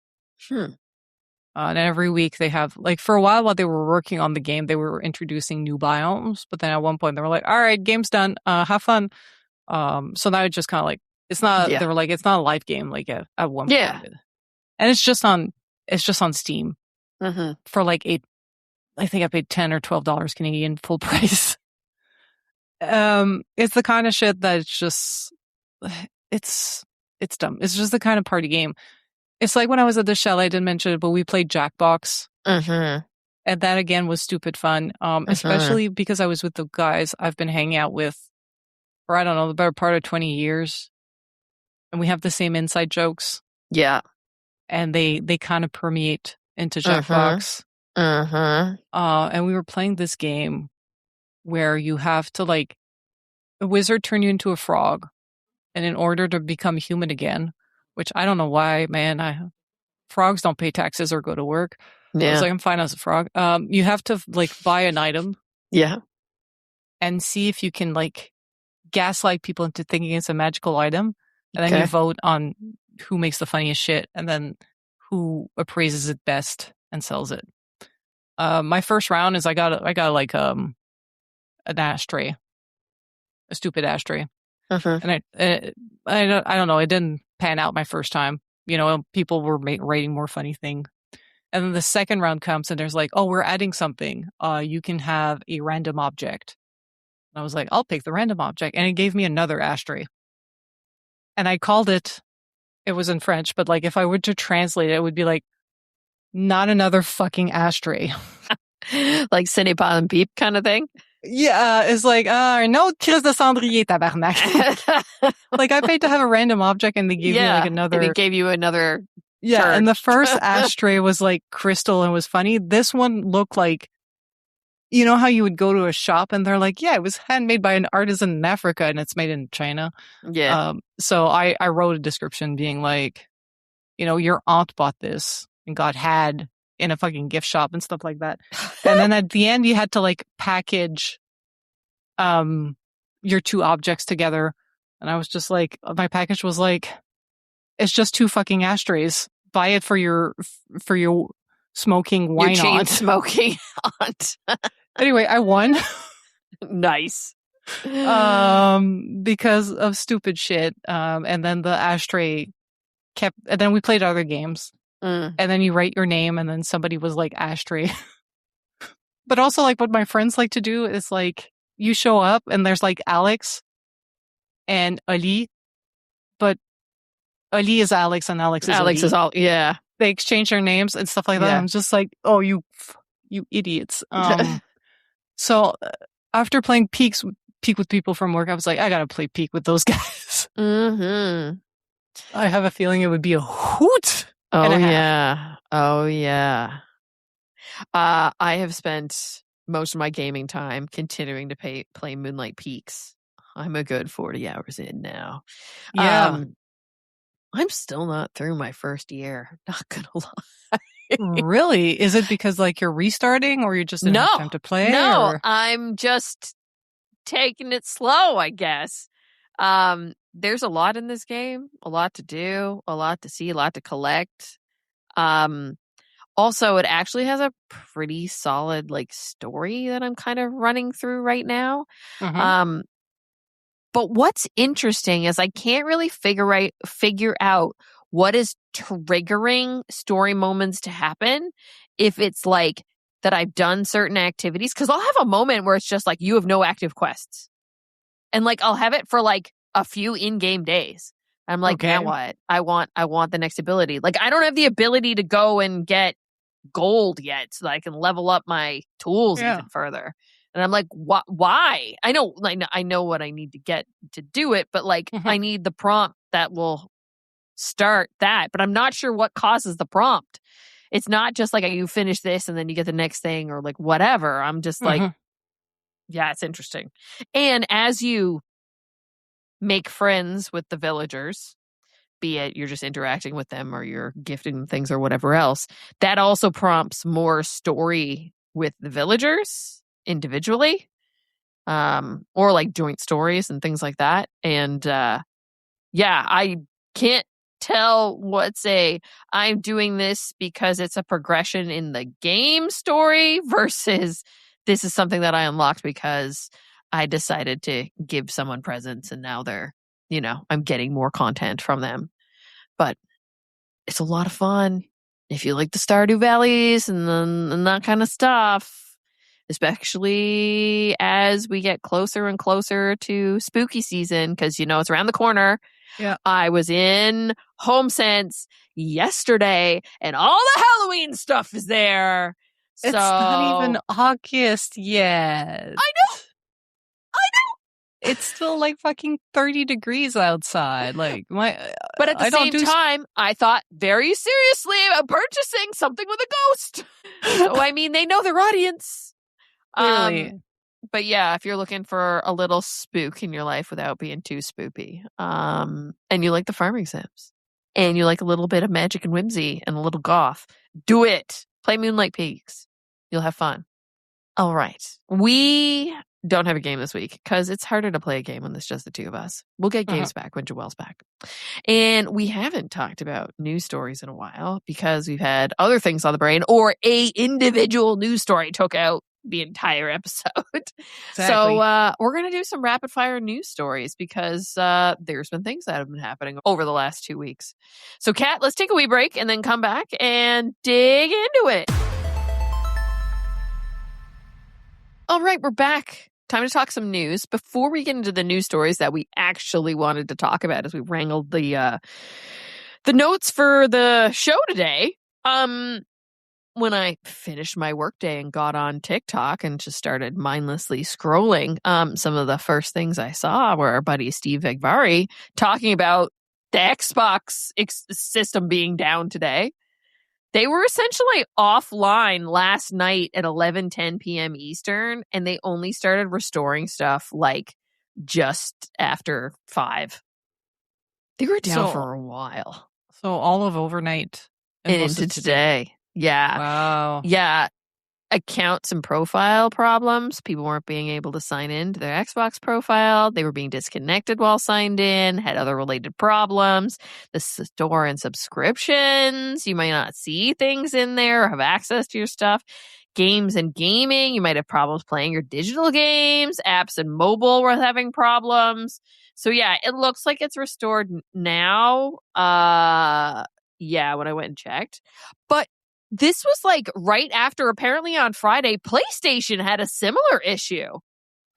And every week they have, like, for a while they were working on the game, they were introducing new biomes, but then at one point they were like, all right, game's done, have fun. So now it's just kind of like, it's not, they were like, it's not a live game, like at one point. And it's just on Steam for like I think I paid $10 or $12 Canadian full price. It's the kind of shit that it's just, it's dumb. It's just the kind of party game. It's like when I was at the Chalet, I didn't mention it, but we played Jackbox. And that, again, was stupid fun, especially because I was with the guys I've been hanging out with for, I don't know, the better part of 20 years. And we have the same inside jokes. Yeah. And they kind of permeate into Jackbox. And we were playing this game where you have to, like, a wizard turn you into a frog. And in order to become human again, which I don't know why, man. Frogs don't pay taxes or go to work. Yeah. I was like, I'm fine as a frog. You have to like buy an item. Yeah. And see if you can like gaslight people into thinking it's a magical item. And then you vote on who makes the funniest shit and then who appraises it best and sells it. My first round is I got like an ashtray. A stupid ashtray. And I don't know, it didn't pan out my first time. People were writing more funny thing. And then the second round comes and there's like, oh, we're adding something. You can have a random object. And I was like, I'll pick the random object. And it gave me another ashtray. And I called it was in French, but like if I were to translate it, it would be like, not another fucking ashtray. Like ce n'est pas un pipe kind of thing? Yeah, it's like, un autre crise de cendrier, tabarnak. Like, I paid to have a random object and they gave me like another. And it gave you another. Yeah, charge. And the first ashtray was like crystal and was funny. This one looked like, you know how you would go to a shop and they're like, yeah, it was handmade by an artisan in Africa and it's made in China. Yeah. So I wrote a description being like, your aunt bought this and got had in a fucking gift shop and stuff like that. And then at the end, you had to like package your two objects together. And I was just like, my package was like, it's just 2 fucking ashtrays. Buy it for your smoking. Why your not? Smoking aunt. Anyway, I won. Nice. Because of stupid shit. And then the ashtray and then we played other games. And then you write your name and then somebody was like ashtray. But also like what my friends like to do is like you show up and there's like Alex and Ali, but Ali is Alex and Alex is Ali. Is all, yeah. They exchange their names and stuff like that. Yeah. I'm just like, oh, you idiots. So after playing Peak with people from work, I was like, I gotta play Peak with those guys. I have a feeling it would be a hoot. Oh yeah. Oh yeah. I have spent most of my gaming time continuing to play Moonlight Peaks. I'm a good 40 hours in now. Yeah. I'm still not through my first year. Not gonna lie. Really? Is it because like you're restarting or you just didn't have time to play? No, or? I'm just taking it slow, I guess. There's a lot in this game, a lot to do, a lot to see, a lot to collect. Also, it actually has a pretty solid like story that I'm kind of running through right now. Mm-hmm. But what's interesting is I can't really figure out what is triggering story moments to happen. If it's like that I've done certain activities, because I'll have a moment where it's just like you have no active quests, and like I'll have it for like a few in-game days. I'm like, Okay. now what? I want the next ability. Like I don't have the ability to go and get gold yet, so that I can level up my tools even further. And I'm like, why? I know what I need to get to do it, but like I need the prompt that will start that. But I'm not sure what causes the prompt. It's not just like you finish this and then you get the next thing or like whatever. I'm just like, yeah, it's interesting. And as you make friends with the villagers, be it you're just interacting with them or you're gifting them things or whatever else, that also prompts more story with the villagers individually, or like joint stories and things like that. And I can't tell what's I'm doing this because it's a progression in the game story versus this is something that I unlocked because I decided to give someone presents and now they're, I'm getting more content from them. But it's a lot of fun if you like the Stardew Valleys and that kind of stuff, especially as we get closer and closer to spooky season because, it's around the corner. Yeah. I was in HomeSense yesterday and all the Halloween stuff is there. It's not even August yet. I know. It's still like fucking 30 degrees outside. Like but at the same time, I thought very seriously about purchasing something with a ghost. So I mean, they know their audience. Clearly. But yeah, if you're looking for a little spook in your life without being too spoopy, and you like the farming sims, and you like a little bit of magic and whimsy and a little goth, do it. Play Moonlight Peaks. You'll have fun. All right. We don't have a game this week because it's harder to play a game when it's just the two of us. We'll get games back when Joelle's back. And we haven't talked about news stories in a while because we've had other things on the brain or a individual news story took out the entire episode. Exactly. So we're going to do some rapid fire news stories because there's been things that have been happening over the last 2 weeks. So Kat, let's take a wee break and then come back and dig into it. All right, we're back. Time to talk some news. Before we get into the news stories that we actually wanted to talk about as we wrangled the notes for the show today, when I finished my workday and got on TikTok and just started mindlessly scrolling, some of the first things I saw were our buddy Steve Vegvari talking about the Xbox system being down today. They were essentially offline last night at 11:10 p.m. Eastern, and they only started restoring stuff like just after 5. They were down for a while. So all of overnight and into today. Yeah. Wow. Yeah. Accounts and profile problems. People weren't being able to sign in to their Xbox profile. They were being disconnected while signed in, had other related problems. The store and subscriptions, you might not see things in there or have access to your stuff. Games and gaming, you might have problems playing your digital games. Apps and mobile were having problems. So yeah, it looks like it's restored now. Yeah, when I went and checked. But this was like right after, apparently on Friday, PlayStation had a similar issue.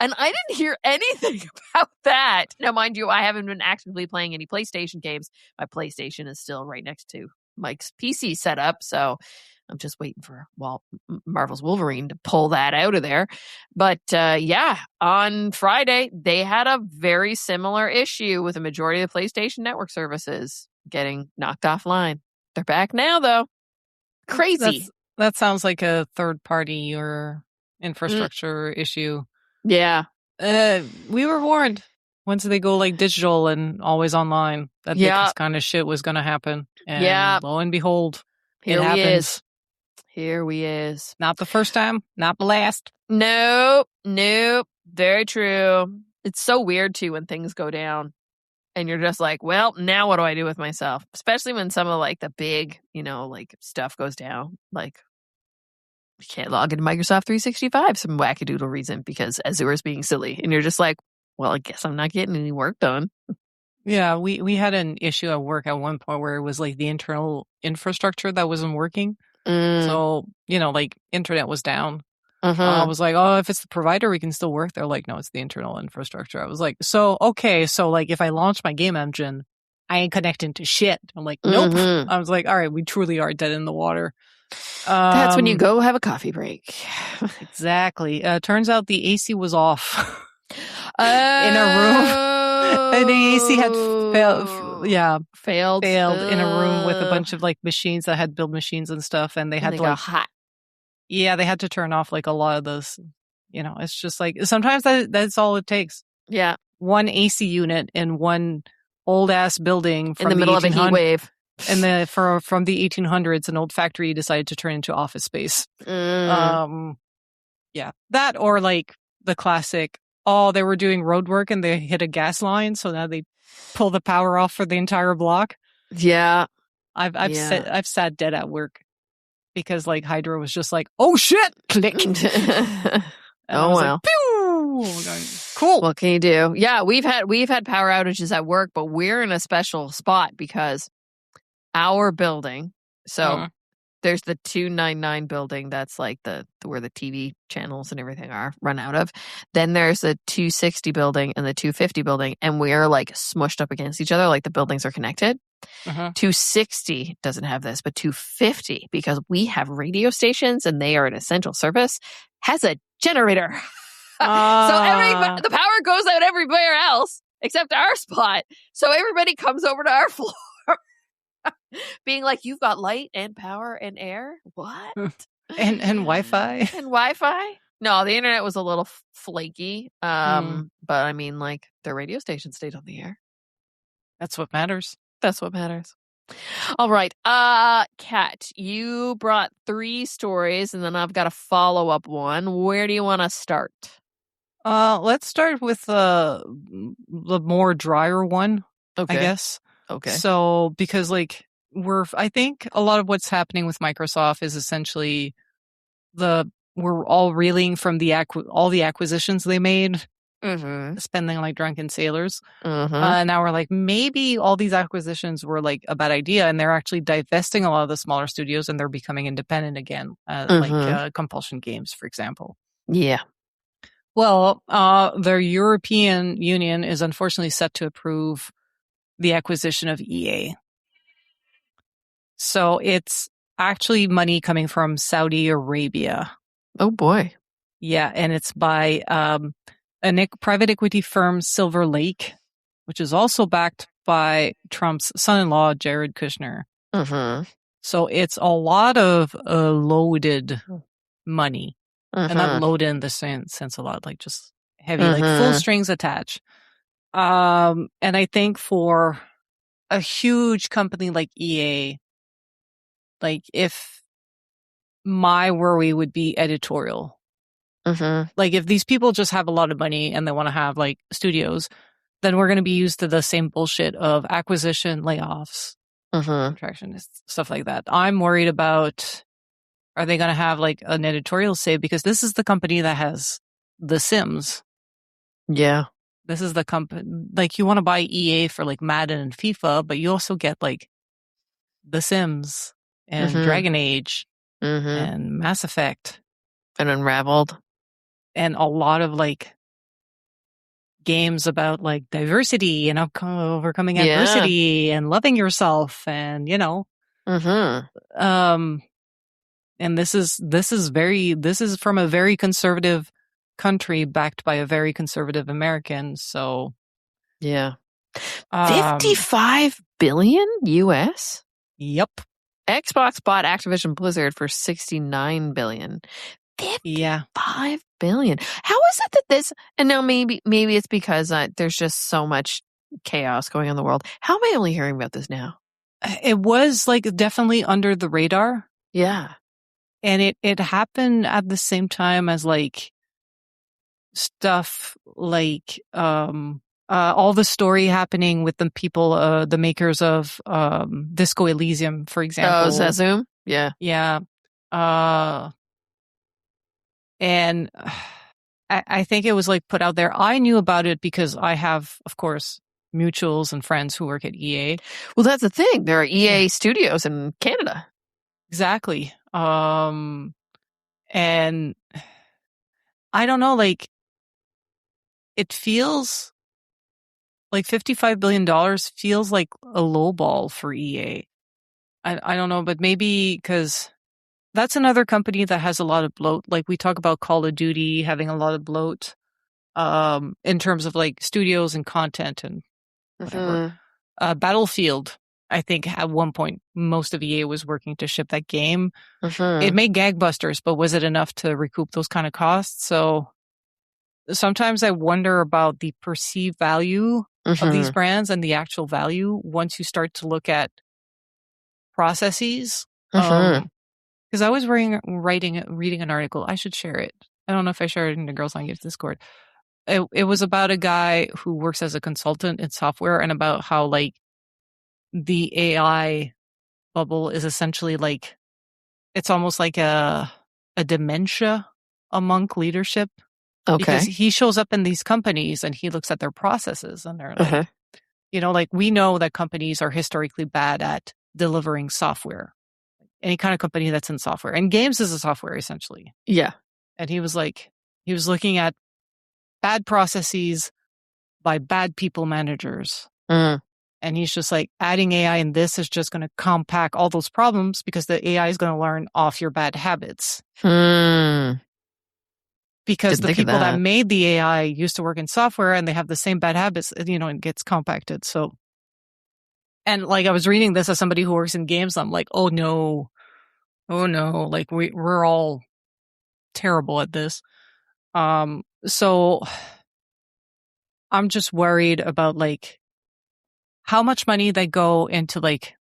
And I didn't hear anything about that. Now, mind you, I haven't been actively playing any PlayStation games. My PlayStation is still right next to Mike's PC setup. So I'm just waiting for Marvel's Wolverine to pull that out of there. But yeah, on Friday, they had a very similar issue with a majority of the PlayStation Network services getting knocked offline. They're back now, though. Crazy. That sounds like a third party or infrastructure issue. Yeah. We were warned once they go like digital and always online that this kind of shit was going to happen. And lo and behold, Here it we happens. is. Here we is. Not the first time, not the last. Nope. Very true. It's so weird too when things go down and you're just like, well, now what do I do with myself? Especially when some of like the big, like stuff goes down. Like you can't log into Microsoft 365 some wackadoodle reason because Azure's being silly. And you're just like, well, I guess I'm not getting any work done. Yeah, we had an issue at work at one point where it was like the internal infrastructure that wasn't working. So, like internet was down. I was like, oh, if it's the provider, we can still work. They're like, no, it's the internal infrastructure. I was like, so like if I launch my game engine, I ain't connecting to shit. I'm like, nope. I was like, all right, we truly are dead in the water. That's when you go have a coffee break. Exactly. Turns out the AC was off in a room. And the AC had failed in a room with a bunch of like machines that had build machines and stuff. And they had got hot. Yeah, they had to turn off like a lot of those. It's just like sometimes that's all it takes. Yeah. One AC unit in one old ass building from in the middle of a heat wave. And from the 1800s, an old factory decided to turn into office space. Yeah, that or like the classic. Oh, they were doing road work and they hit a gas line, so now they pull the power off for the entire block. Yeah, I've sat dead at work because like Hydra was just like, oh shit, click. Oh wow. Like, cool. What can you do? Yeah, we've had power outages at work, but we're in a special spot because our building. So there's the 299 building that's like where the TV channels and everything are run out of. Then there's the 260 building and the 250 building, and we're like smushed up against each other, like the buildings are connected. 260 doesn't have this, but 250, because we have radio stations and they are an essential service, has a generator. So the power goes out everywhere else except our spot. So everybody comes over to our floor. Being like, you've got light and power and air? What? and Wi-Fi? And Wi-Fi? No, the internet was a little flaky. But I mean, like, the radio station stayed on the air. That's what matters. That's what matters. All right. Kat, you brought 3 stories, and then I've got a follow-up one. Where do you want to start? Let's start with the more drier one, I guess. Okay. So, because like I think a lot of what's happening with Microsoft is essentially we're all reeling from all the acquisitions they made, spending like drunken sailors. Now we're like, maybe all these acquisitions were like a bad idea, and they're actually divesting a lot of the smaller studios, and they're becoming independent again, like Compulsion Games, for example. Yeah. Well, the European Union is unfortunately set to approve the acquisition of EA. So it's actually money coming from Saudi Arabia. Oh boy. Yeah, and it's by a private equity firm, Silver Lake, which is also backed by Trump's son-in-law, Jared Kushner. So it's a lot of loaded money. And not loaded in the sense a lot, like just heavy, like full strings attached. And I think for a huge company like EA, like if my worry would be editorial. Like if these people just have a lot of money and they want to have like studios, then we're going to be used to the same bullshit of acquisition, layoffs, contraction, stuff like that. I'm worried about, are they going to have like an editorial say? Because this is the company that has The Sims. Yeah. This is the company, like you want to buy EA for like Madden and FIFA, but you also get like The Sims and Dragon Age and Mass Effect. And Unraveled. And a lot of like games about like diversity and overcoming adversity and loving yourself and, and this is from a very conservative country backed by a very conservative American. So yeah. 55 billion US? Yep. Xbox bought Activision Blizzard for $69 billion. Yeah. $5 billion. How is it that this, and now maybe it's because there's just so much chaos going on in the world. How am I only hearing about this now? It was like definitely under the radar. Yeah. And it happened at the same time as like stuff like all the story happening with the people, the makers of Disco Elysium, for example. Oh, Zazum? Yeah. Yeah. And I think it was like put out there. I knew about it because I have, of course, mutuals and friends who work at EA. Well, that's the thing. There are EA studios in Canada. Exactly. And I don't know, like, it feels like $55 billion feels like a low ball for EA. I don't know, but maybe because that's another company that has a lot of bloat. Like we talk about Call of Duty having a lot of bloat in terms of like studios and content and whatever. Battlefield, I think at one point, most of EA was working to ship that game. It made gangbusters, but was it enough to recoup those kind of costs? So sometimes I wonder about the perceived value of these brands and the actual value once you start to look at processes. Because I was reading an article. I should share it. I don't know if I shared it in the Girls on Games Discord. It was about a guy who works as a consultant in software and about how like the AI bubble is essentially like, it's almost like a dementia among leadership. Okay. Because he shows up in these companies and he looks at their processes and they're like, you know, like we know that companies are historically bad at delivering software. Any kind of company that's in software. And games is a software essentially. Yeah. And he was looking at bad processes by bad people managers. And he's just like, adding AI in this is just going to compact all those problems because the AI is going to learn off your bad habits. Because the people that made the AI used to work in software and they have the same bad habits, you know, it gets compacted. So, and like I was reading this as somebody who works in games, I'm like, oh no, like we're all terrible at this. So I'm just worried about like how much money they go into like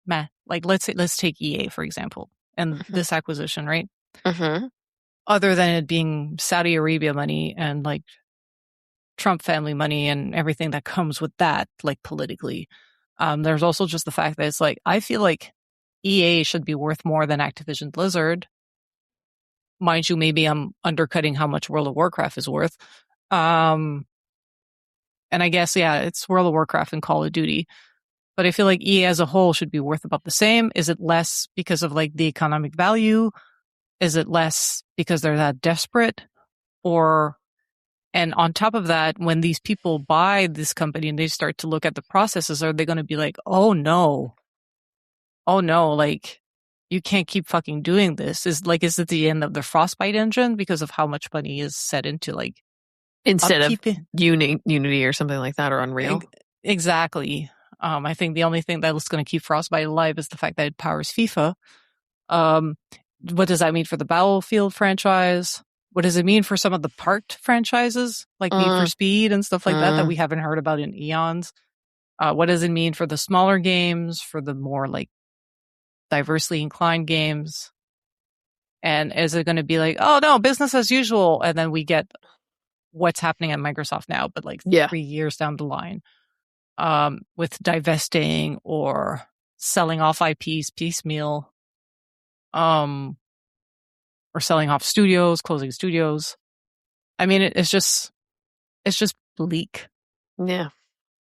let's take EA for example and this acquisition, right? Other than it being Saudi Arabia money and like Trump family money and everything that comes with that, like politically. There's also just the fact that it's like, I feel like EA should be worth more than Activision Blizzard. Mind you, maybe I'm undercutting how much World of Warcraft is worth. And I guess, yeah, it's World of Warcraft and Call of Duty. But I feel like EA as a whole should be worth about the same. Is it less because of like the economic value? Is it less because they're that desperate? And on top of that, when these people buy this company and they start to look at the processes, are they going to be like, oh no, like you can't keep fucking doing this? Is it the end of the Frostbite engine because of how much money is set into like instead of Unity or something like that or Unreal? Exactly. I think the only thing that is going to keep Frostbite alive is the fact that it powers FIFA. What does that mean for the Battlefield franchise? What does it mean for some of the parked franchises like Need for Speed and stuff like that we haven't heard about in eons? What does it mean for the smaller games, for the more like diversely inclined games? And is it going to be like, oh no, business as usual? And then we get what's happening at Microsoft now, but like 3 years down the line, with divesting or selling off IPs piecemeal, or selling off studios, closing studios. I mean, it's just bleak. Yeah.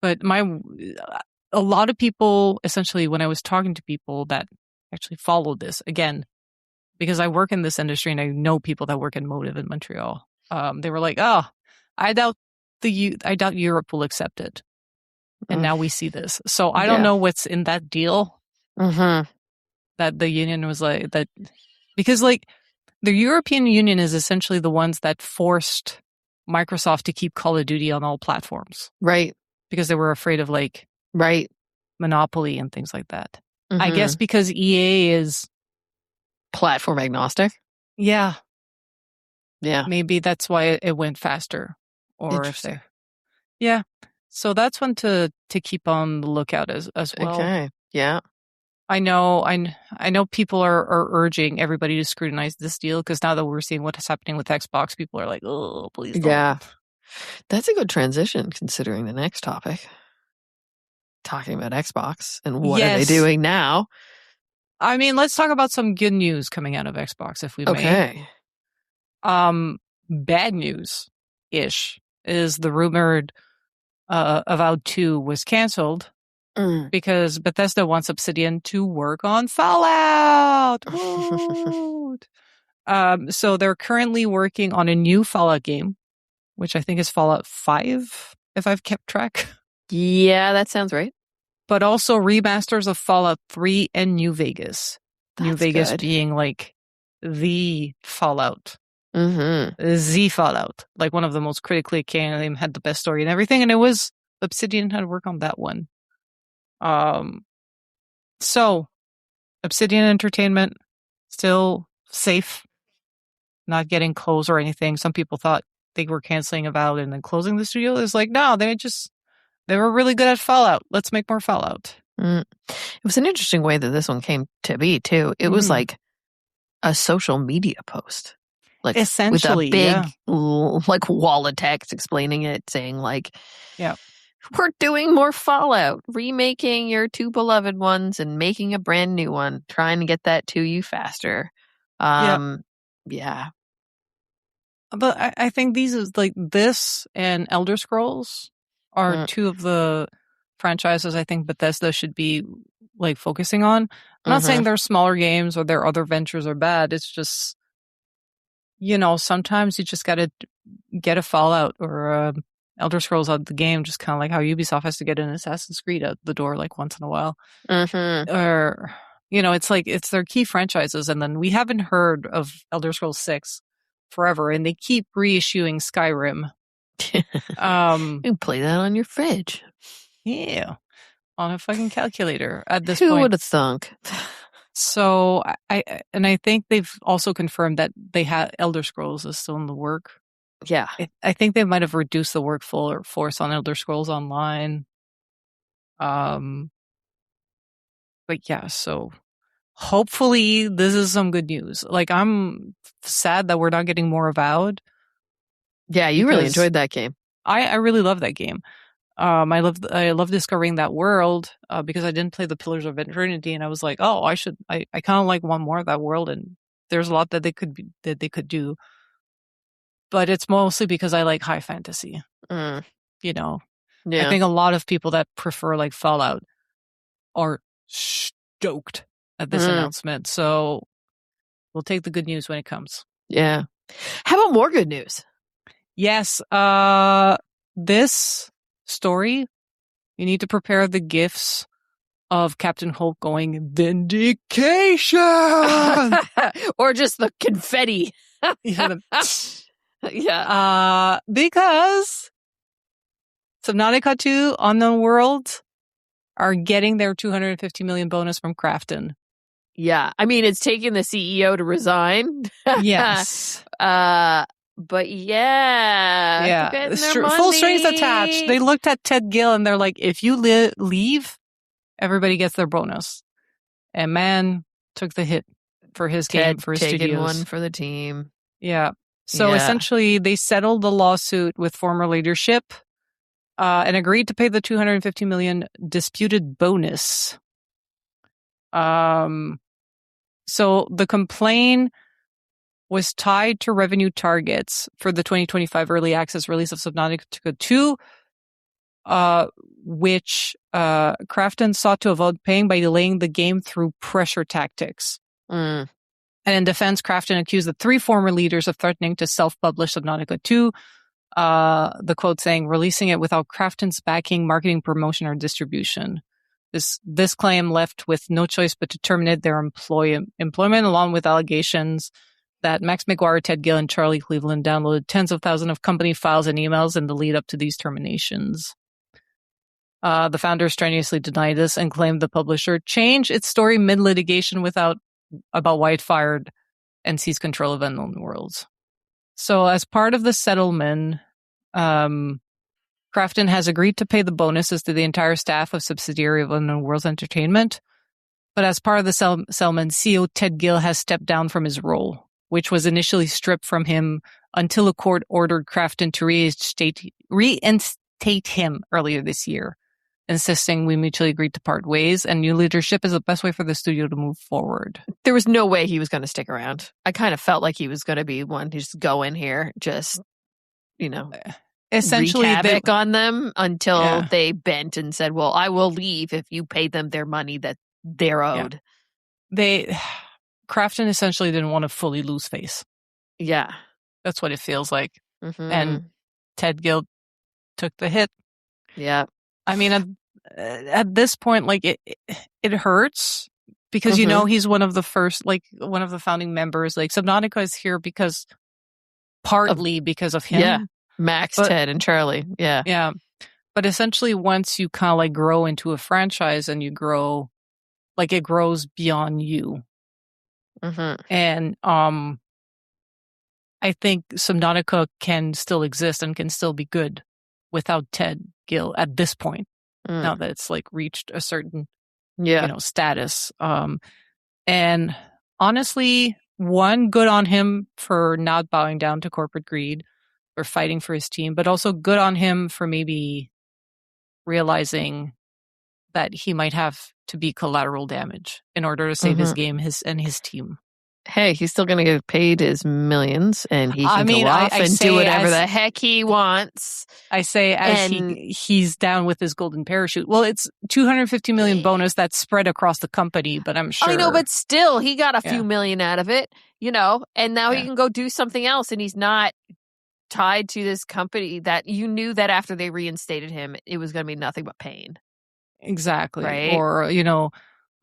But a lot of people, essentially, when I was talking to people that actually followed this, again, because I work in this industry and I know people that work in Motive in Montreal, they were like, oh, I doubt Europe will accept it. And now we see this. So I don't know what's in that deal that the union was like that, because like the European Union is essentially the ones that forced Microsoft to keep Call of Duty on all platforms. Right. Because they were afraid of monopoly and things like that. Mm-hmm. I guess because EA is Platform agnostic. Yeah, Yeah. maybe that's why it went faster. Or if Interesting. yeah. So that's one to keep on the lookout as well. Okay. Yeah. I know people are urging everybody to scrutinize this deal because now that we're seeing what's happening with Xbox, people are like, oh, please don't. Yeah. That's a good transition considering the next topic. Talking about Xbox and what are they doing now? I mean, let's talk about some good news coming out of Xbox, if we may. Okay. Bad news-ish is the rumored Avowed 2 was canceled because Bethesda wants Obsidian to work on Fallout. So they're currently working on a new Fallout game, which I think is Fallout 5, if I've kept track. Yeah, that sounds right. But also remasters of Fallout 3 and New Vegas. New Vegas good. being like the Fallout. Mm-hmm. The Fallout. Like one of the most critically acclaimed, had the best story and everything. And it was Obsidian had to work on that one. So Obsidian Entertainment still safe, not getting closed or anything. Some people thought they were canceling Avowed and then closing the studio. It's like, no, they were really good at Fallout. Let's make more Fallout. It was an interesting way that this one came to be too. It was like a social media post, like essentially with a big like wall of text explaining it, saying like, yeah, we're doing more Fallout, remaking your two beloved ones and making a brand new one, trying to get that to you faster. Yeah. But I think these is like this and Elder Scrolls are two of the franchises I think Bethesda should be like focusing on. I'm not saying their smaller games or their other ventures are bad. It's just, sometimes you just got to get a Fallout or Elder Scrolls out of the game, just kind of like how Ubisoft has to get an Assassin's Creed out the door like once in a while. Or, it's like it's their key franchises. And then we haven't heard of Elder Scrolls 6 forever, and they keep reissuing Skyrim. You can play that on your fridge. Yeah, on a fucking calculator at this point. Who would have thunk? So I think they've also confirmed that they have Elder Scrolls is still in the work. Yeah, I think they might have reduced the workforce on Elder Scrolls Online. But yeah, so hopefully this is some good news. Like, I'm sad that we're not getting more Avowed. Yeah, you really enjoyed that game. I really love that game. I love discovering that world because I didn't play the Pillars of Eternity, and I was like, oh, I kind of like one more of that world, and there's a lot that they could do. But it's mostly because I like high fantasy. Yeah. I think a lot of people that prefer like Fallout are stoked at this announcement. So we'll take the good news when it comes. Yeah. How about more good news? Yes. This story, you need to prepare the gifts of Captain Holt going vindication or just the confetti. Yeah. Because Subnautica 2 Unknown World are getting their $250 million bonus from Krafton. Yeah. I mean, it's taking the CEO to resign. Yes. But yeah. Full strings attached. They looked at Ted Gill and they're like, if you leave, everybody gets their bonus. And man took the hit for his game, for his studios. One for the team. Yeah. So essentially, they settled the lawsuit with former leadership and agreed to pay the $250 million disputed bonus. So the complaint was tied to revenue targets for the 2025 early access release of Subnautica 2, which Krafton sought to avoid paying by delaying the game through pressure tactics. And in defense, Krafton accused the 3 former leaders of threatening to self-publish Subnautica 2, the quote saying, releasing it without Krafton's backing, marketing, promotion, or distribution. This claim left with no choice but to terminate their employment, along with allegations that Max McGuire, Ted Gill, and Charlie Cleveland downloaded tens of thousands of company files and emails in the lead up to these terminations. The founders strenuously denied this and claimed the publisher changed its story mid-litigation without about why it fired and seized control of Unknown Worlds. So as part of the settlement, Krafton has agreed to pay the bonuses to the entire staff of subsidiary of Unknown Worlds Entertainment. But as part of the settlement, CEO Ted Gill has stepped down from his role, which was initially stripped from him until a court ordered Krafton to reinstate him earlier this year, insisting we mutually agreed to part ways and new leadership is the best way for the studio to move forward. There was no way he was going to stick around. I kind of felt like he was going to be one to just go in here, just, essentially wreak havoc on them until they bent and said, well, I will leave if you pay them their money that they're owed. Krafton essentially didn't want to fully lose face. Yeah. That's what it feels like. Mm-hmm. And Ted Gill took the hit. Yeah. I mean, at this point, like it hurts because, he's one of the first, like one of the founding members. Like Subnautica is here partly because of him. Yeah. Max, Ted, and Charlie. Yeah. Yeah. But essentially, once you kind of like grow into a franchise and you grow, like it grows beyond you. Mm-hmm. And I think Subnautica can still exist and can still be good without Ted Gill at this point. Now that it's like reached a certain, status. And honestly, one, good on him for not bowing down to corporate greed or fighting for his team, but also good on him for maybe realizing that he might have to be collateral damage in order to save his game, his team. Hey, he's still going to get paid his millions, and he can go off and do whatever the heck he wants. I say he's down with his golden parachute. Well, it's $250 million bonus that's spread across the company, but I'm sure. I know, but still, he got a few million out of it, and now he can go do something else, and he's not tied to this company that you knew that after they reinstated him, it was going to be nothing but pain. Exactly. Right? Or,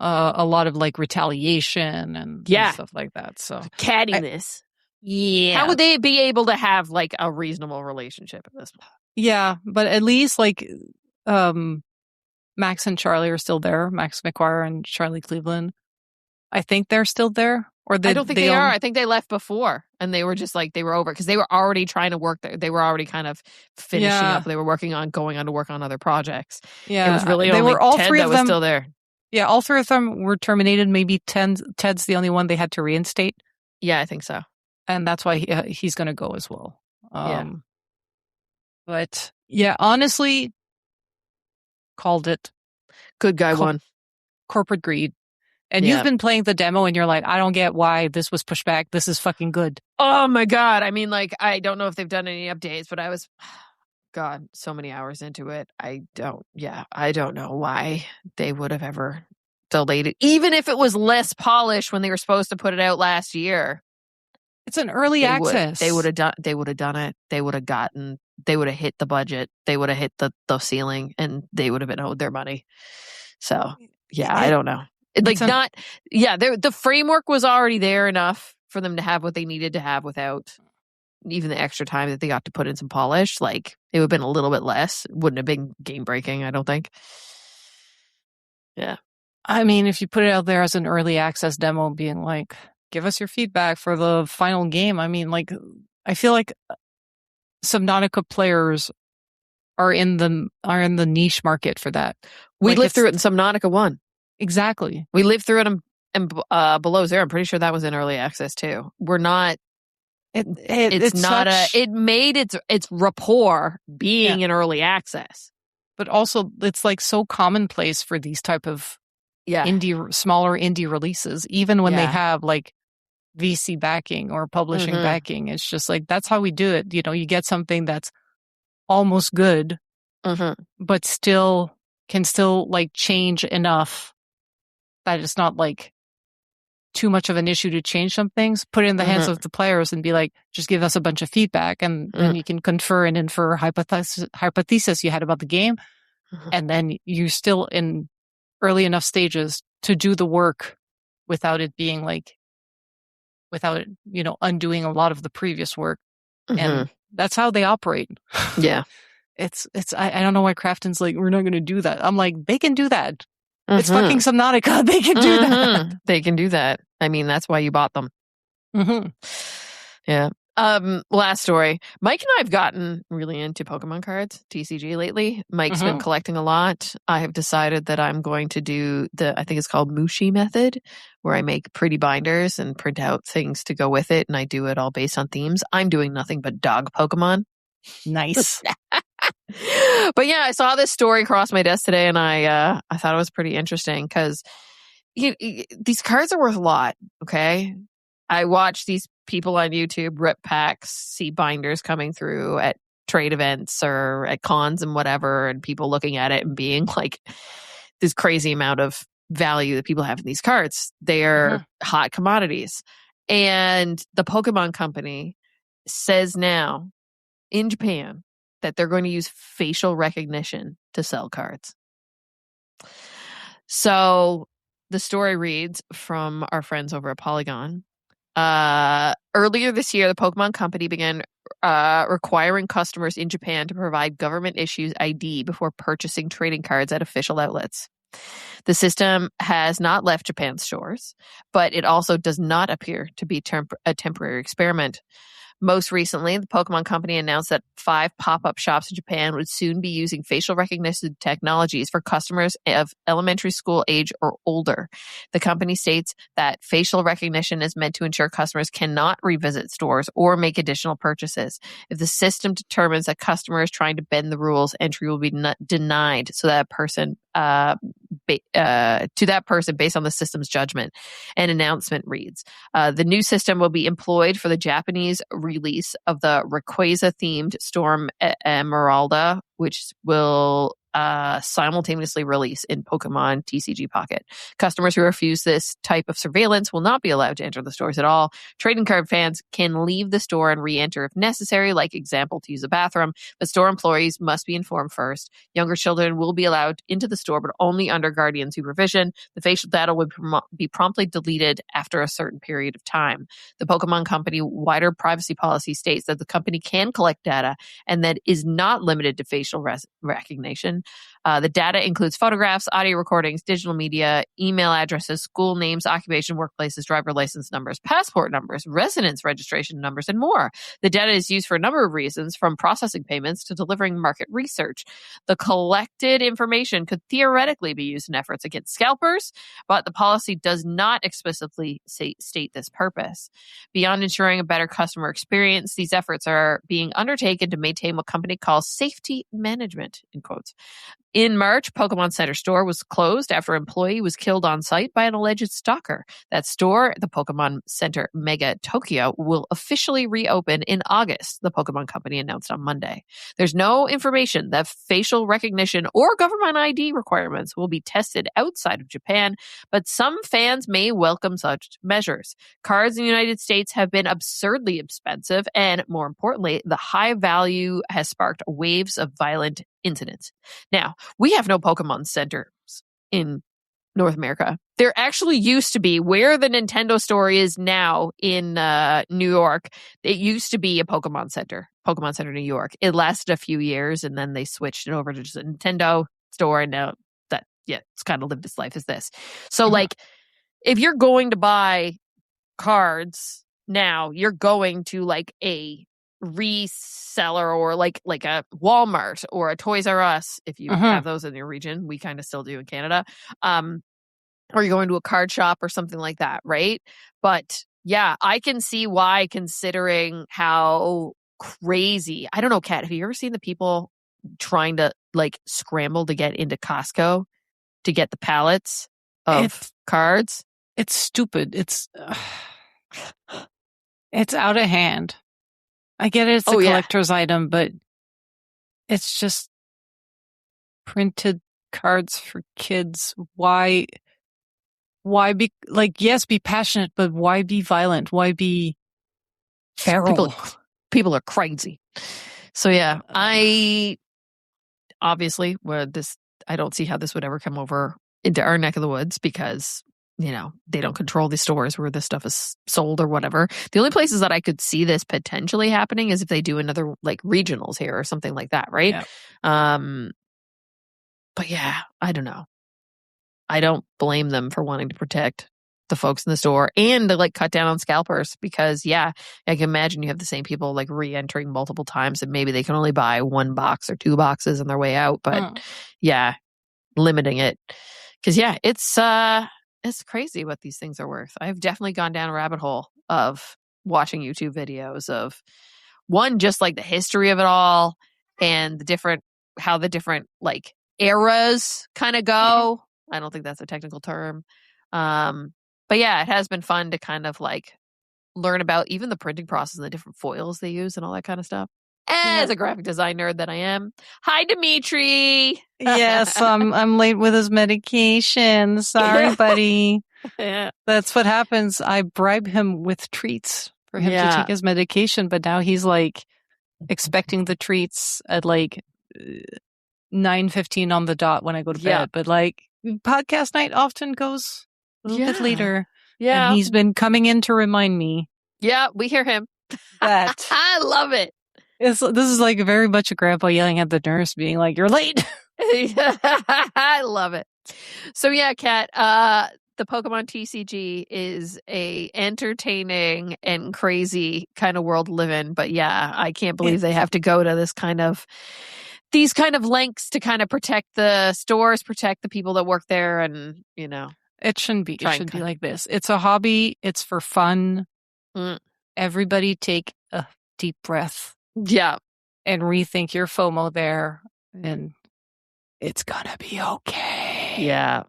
a lot of like retaliation and stuff like that. So cattiness. Yeah. How would they be able to have like a reasonable relationship at this point? Yeah, but at least like Max and Charlie are still there. Max McGuire and Charlie Cleveland. I think they're still there. Or I don't think they are. I think they left before and they were just like, they were over because they were already trying to work there. They were already kind of finishing up. They were going on to work on other projects. Yeah. It was really only were all Ted three that of was them, still there. Yeah, all three of them were terminated. Maybe Ted's the only one they had to reinstate. Yeah, I think so. And that's why he's going to go as well. But yeah, honestly, called it. Good guy won. Corporate greed. And you've been playing the demo and you're like, I don't get why this was pushed back. This is fucking good. Oh my God. I mean, like, I don't know if they've done any updates, but I was, God, so many hours into it. I don't know why they would have ever delayed it. Even if it was less polished when they were supposed to put it out last year. It's an early access. They would have done it. They would have hit the budget. They would have hit the ceiling and they would have been owed their money. So yeah, I don't know. The framework was already there enough for them to have what they needed to have without even the extra time that they got to put in some polish. Like, it would have been a little bit less. It wouldn't have been game breaking, I don't think. Yeah. I mean, if you put it out there as an early access demo, being like, give us your feedback for the final game. I mean, like, I feel like Subnautica players are in the niche market for that. We lived through it in Subnautica 1. Exactly. We lived through it in Below Zero. I'm pretty sure that was in early access too. We're not. It made its rapport being in early access. But also, it's like so commonplace for these type of smaller indie releases, even when they have like VC backing or publishing backing. It's just like, that's how we do it. You get something that's almost good, but can still like change enough that it's not like too much of an issue to change some things. Put it in the hands of the players and be like, just give us a bunch of feedback, and then you can confer and infer hypothesis you had about the game, and then you're still in early enough stages to do the work without it being like, undoing a lot of the previous work. And that's how they operate. Yeah. I don't know why Krafton's like, we're not going to do that. I'm like, they can do that. It's fucking Subnautica. They can do that. They can do that. I mean, that's why you bought them. Mm-hmm. Yeah. Last story. Mike and I have gotten really into Pokemon cards, TCG lately. Mike's been collecting a lot. I have decided that I'm going to do I think it's called Mushi method, where I make pretty binders and print out things to go with it, and I do it all based on themes. I'm doing nothing but dog Pokemon. Nice. But yeah, I saw this story cross my desk today, and I thought it was pretty interesting because these cards are worth a lot. Okay, I watch these people on YouTube rip packs, see binders coming through at trade events or at cons and whatever, and people looking at it and being like, this crazy amount of value that people have in these cards. They're hot commodities. And the Pokemon Company says now in Japan that they're going to use facial recognition to sell cards. So the story reads from our friends over at Polygon. Earlier this year, the Pokemon Company began requiring customers in Japan to provide government-issued ID before purchasing trading cards at official outlets. The system has not left Japan's shores, but it also does not appear to be a temporary experiment. Most recently, the Pokemon Company announced that 5 pop-up shops in Japan would soon be using facial recognition technologies for customers of elementary school age or older. The company states that facial recognition is meant to ensure customers cannot revisit stores or make additional purchases. If the system determines that customer is trying to bend the rules, entry will be denied so that person to that person based on the system's judgment. An announcement reads, the new system will be employed for the Japanese release of the Rayquaza-themed Storm Emeralda, which will simultaneously release in Pokemon TCG Pocket. Customers who refuse this type of surveillance will not be allowed to enter the stores at all. Trading card fans can leave the store and re-enter if necessary, like example, to use a bathroom, but store employees must be informed first. Younger children will be allowed into the store, but only under guardian supervision. The facial data would be promptly deleted after a certain period of time. The Pokemon Company wider privacy policy states that the company can collect data and that is not limited to facial recognition. The data includes photographs, audio recordings, digital media, email addresses, school names, occupation, workplaces, driver license numbers, passport numbers, residence registration numbers, and more. The data is used for a number of reasons, from processing payments to delivering market research. The collected information could theoretically be used in efforts against scalpers, but the policy does not explicitly state this purpose. Beyond ensuring a better customer experience, these efforts are being undertaken to maintain what company calls safety management, in quotes. In March, Pokemon Center store was closed after an employee was killed on site by an alleged stalker. That store, the Pokemon Center Mega Tokyo, will officially reopen in August, the Pokemon Company announced on Monday. There's no information that facial recognition or government ID requirements will be tested outside of Japan, but some fans may welcome such measures. Cards in the United States have been absurdly expensive, and more importantly, the high value has sparked waves of violent incidents. Now, we have no Pokemon centers in North America. There actually used to be, where the Nintendo store is now in New York, it used to be a Pokemon Center New York. It lasted a few years, and then they switched it over to just a Nintendo store, and now it's kind of lived its life as this. So, like, if you're going to buy cards now, you're going to, like, a reseller or like a Walmart or a Toys R Us, if you have those in your region. We kind of still do in Canada. Or you're going to a card shop or something like that, right? But yeah, I can see why, considering how crazy. I don't know, Kat, have you ever seen the people trying to like scramble to get into Costco to get the pallets of cards? It's stupid. It's out of hand. I get it, it's a collector's item, but it's just printed cards for kids. Why be like, yes, be passionate, but why be violent? Why be feral? People are crazy. So yeah, I don't see how this would ever come over into our neck of the woods, because they don't control the stores where this stuff is sold or whatever. The only places that I could see this potentially happening is if they do another like regionals here or something like that, right? Yeah. But yeah, I don't know. I don't blame them for wanting to protect the folks in the store and to like cut down on scalpers because I can imagine you have the same people like re-entering multiple times and maybe they can only buy 1 box or 2 boxes on their way out. But limiting it because it's crazy what these things are worth. I've definitely gone down a rabbit hole of watching YouTube videos of one, just like the history of it all and how the different like eras kind of go. I don't think that's a technical term. But it has been fun to kind of like learn about even the printing process and the different foils they use and all that kind of stuff. As a graphic design nerd that I am. Hi, Dimitri. Yes, I'm late with his medication. Sorry, buddy. Yeah. That's what happens. I bribe him with treats for him to take his medication, but now he's like expecting the treats at like 9:15 on the dot when I go to bed. But like podcast night often goes a little bit later. Yeah. And he's been coming in to remind me. Yeah, we hear him. That I love it. This is like very much a grandpa yelling at the nurse being like, "You're late." I love it. So Kat, the Pokemon TCG is a entertaining and crazy kind of world to live in. But I can't believe they have to go to these kind of lengths to kind of protect the stores, protect the people that work there, and it shouldn't be. It should be like this. It's a hobby. It's for fun. Everybody take a deep breath. Yeah. And rethink your FOMO there. And it's gonna be okay. Yeah.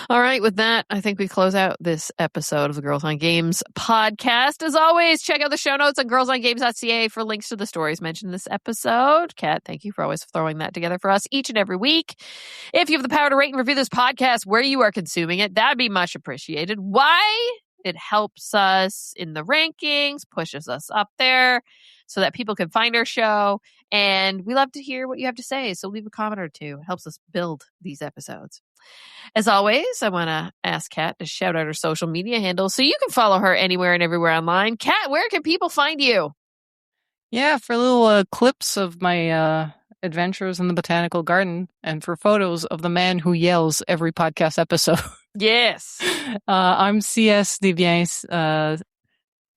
All right. With that, I think we close out this episode of the Girls on Games podcast. As always, check out the show notes on girlsongames.ca for links to the stories mentioned in this episode. Kat, thank you for always throwing that together for us each and every week. If you have the power to rate and review this podcast where you are consuming it, that'd be much appreciated. Why? It helps us in the rankings, pushes us up there so that people can find our show. And we love to hear what you have to say. So leave a comment or two. It helps us build these episodes. As always, I want to ask Kat to shout out her social media handles so you can follow her anywhere and everywhere online. Kat, where can people find you? Yeah, for little clips of my adventures in the botanical garden and for photos of the man who yells every podcast episode. Yes. I'm CSDBINS,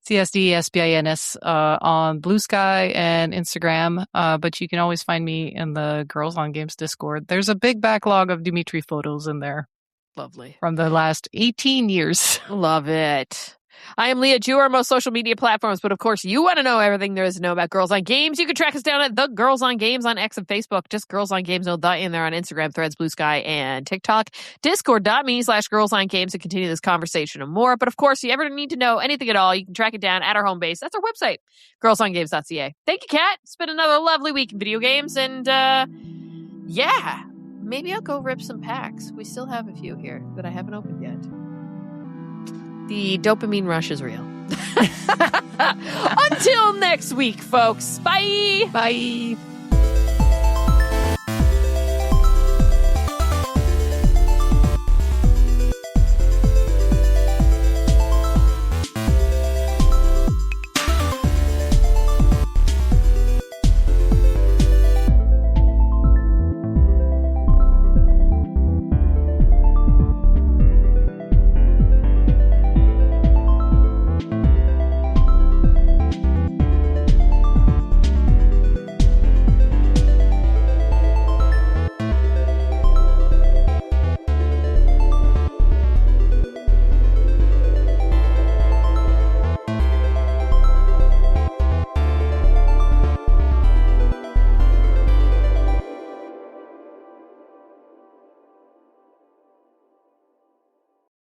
CSDSBINS on Blue Sky and Instagram, but you can always find me in the Girls on Games Discord. There's a big backlog of Dimitri photos in there. Lovely. From the last 18 years. Love it. I am Leah Jewer on most social media platforms, but of course you want to know everything there is to know about Girls on Games. You can track us down at The Girls on Games on X and Facebook. Just Girls on Games, no dot in there on Instagram, Threads, Blue Sky, and TikTok. Discord.me/Girls on Games to continue this conversation and more. But of course, if you ever need to know anything at all, you can track it down at our home base. That's our website, girlsongames.ca. Thank you, Kat. It's been another lovely week in video games, and maybe I'll go rip some packs. We still have a few here that I haven't opened yet. The dopamine rush is real. Until next week, folks. Bye. Bye.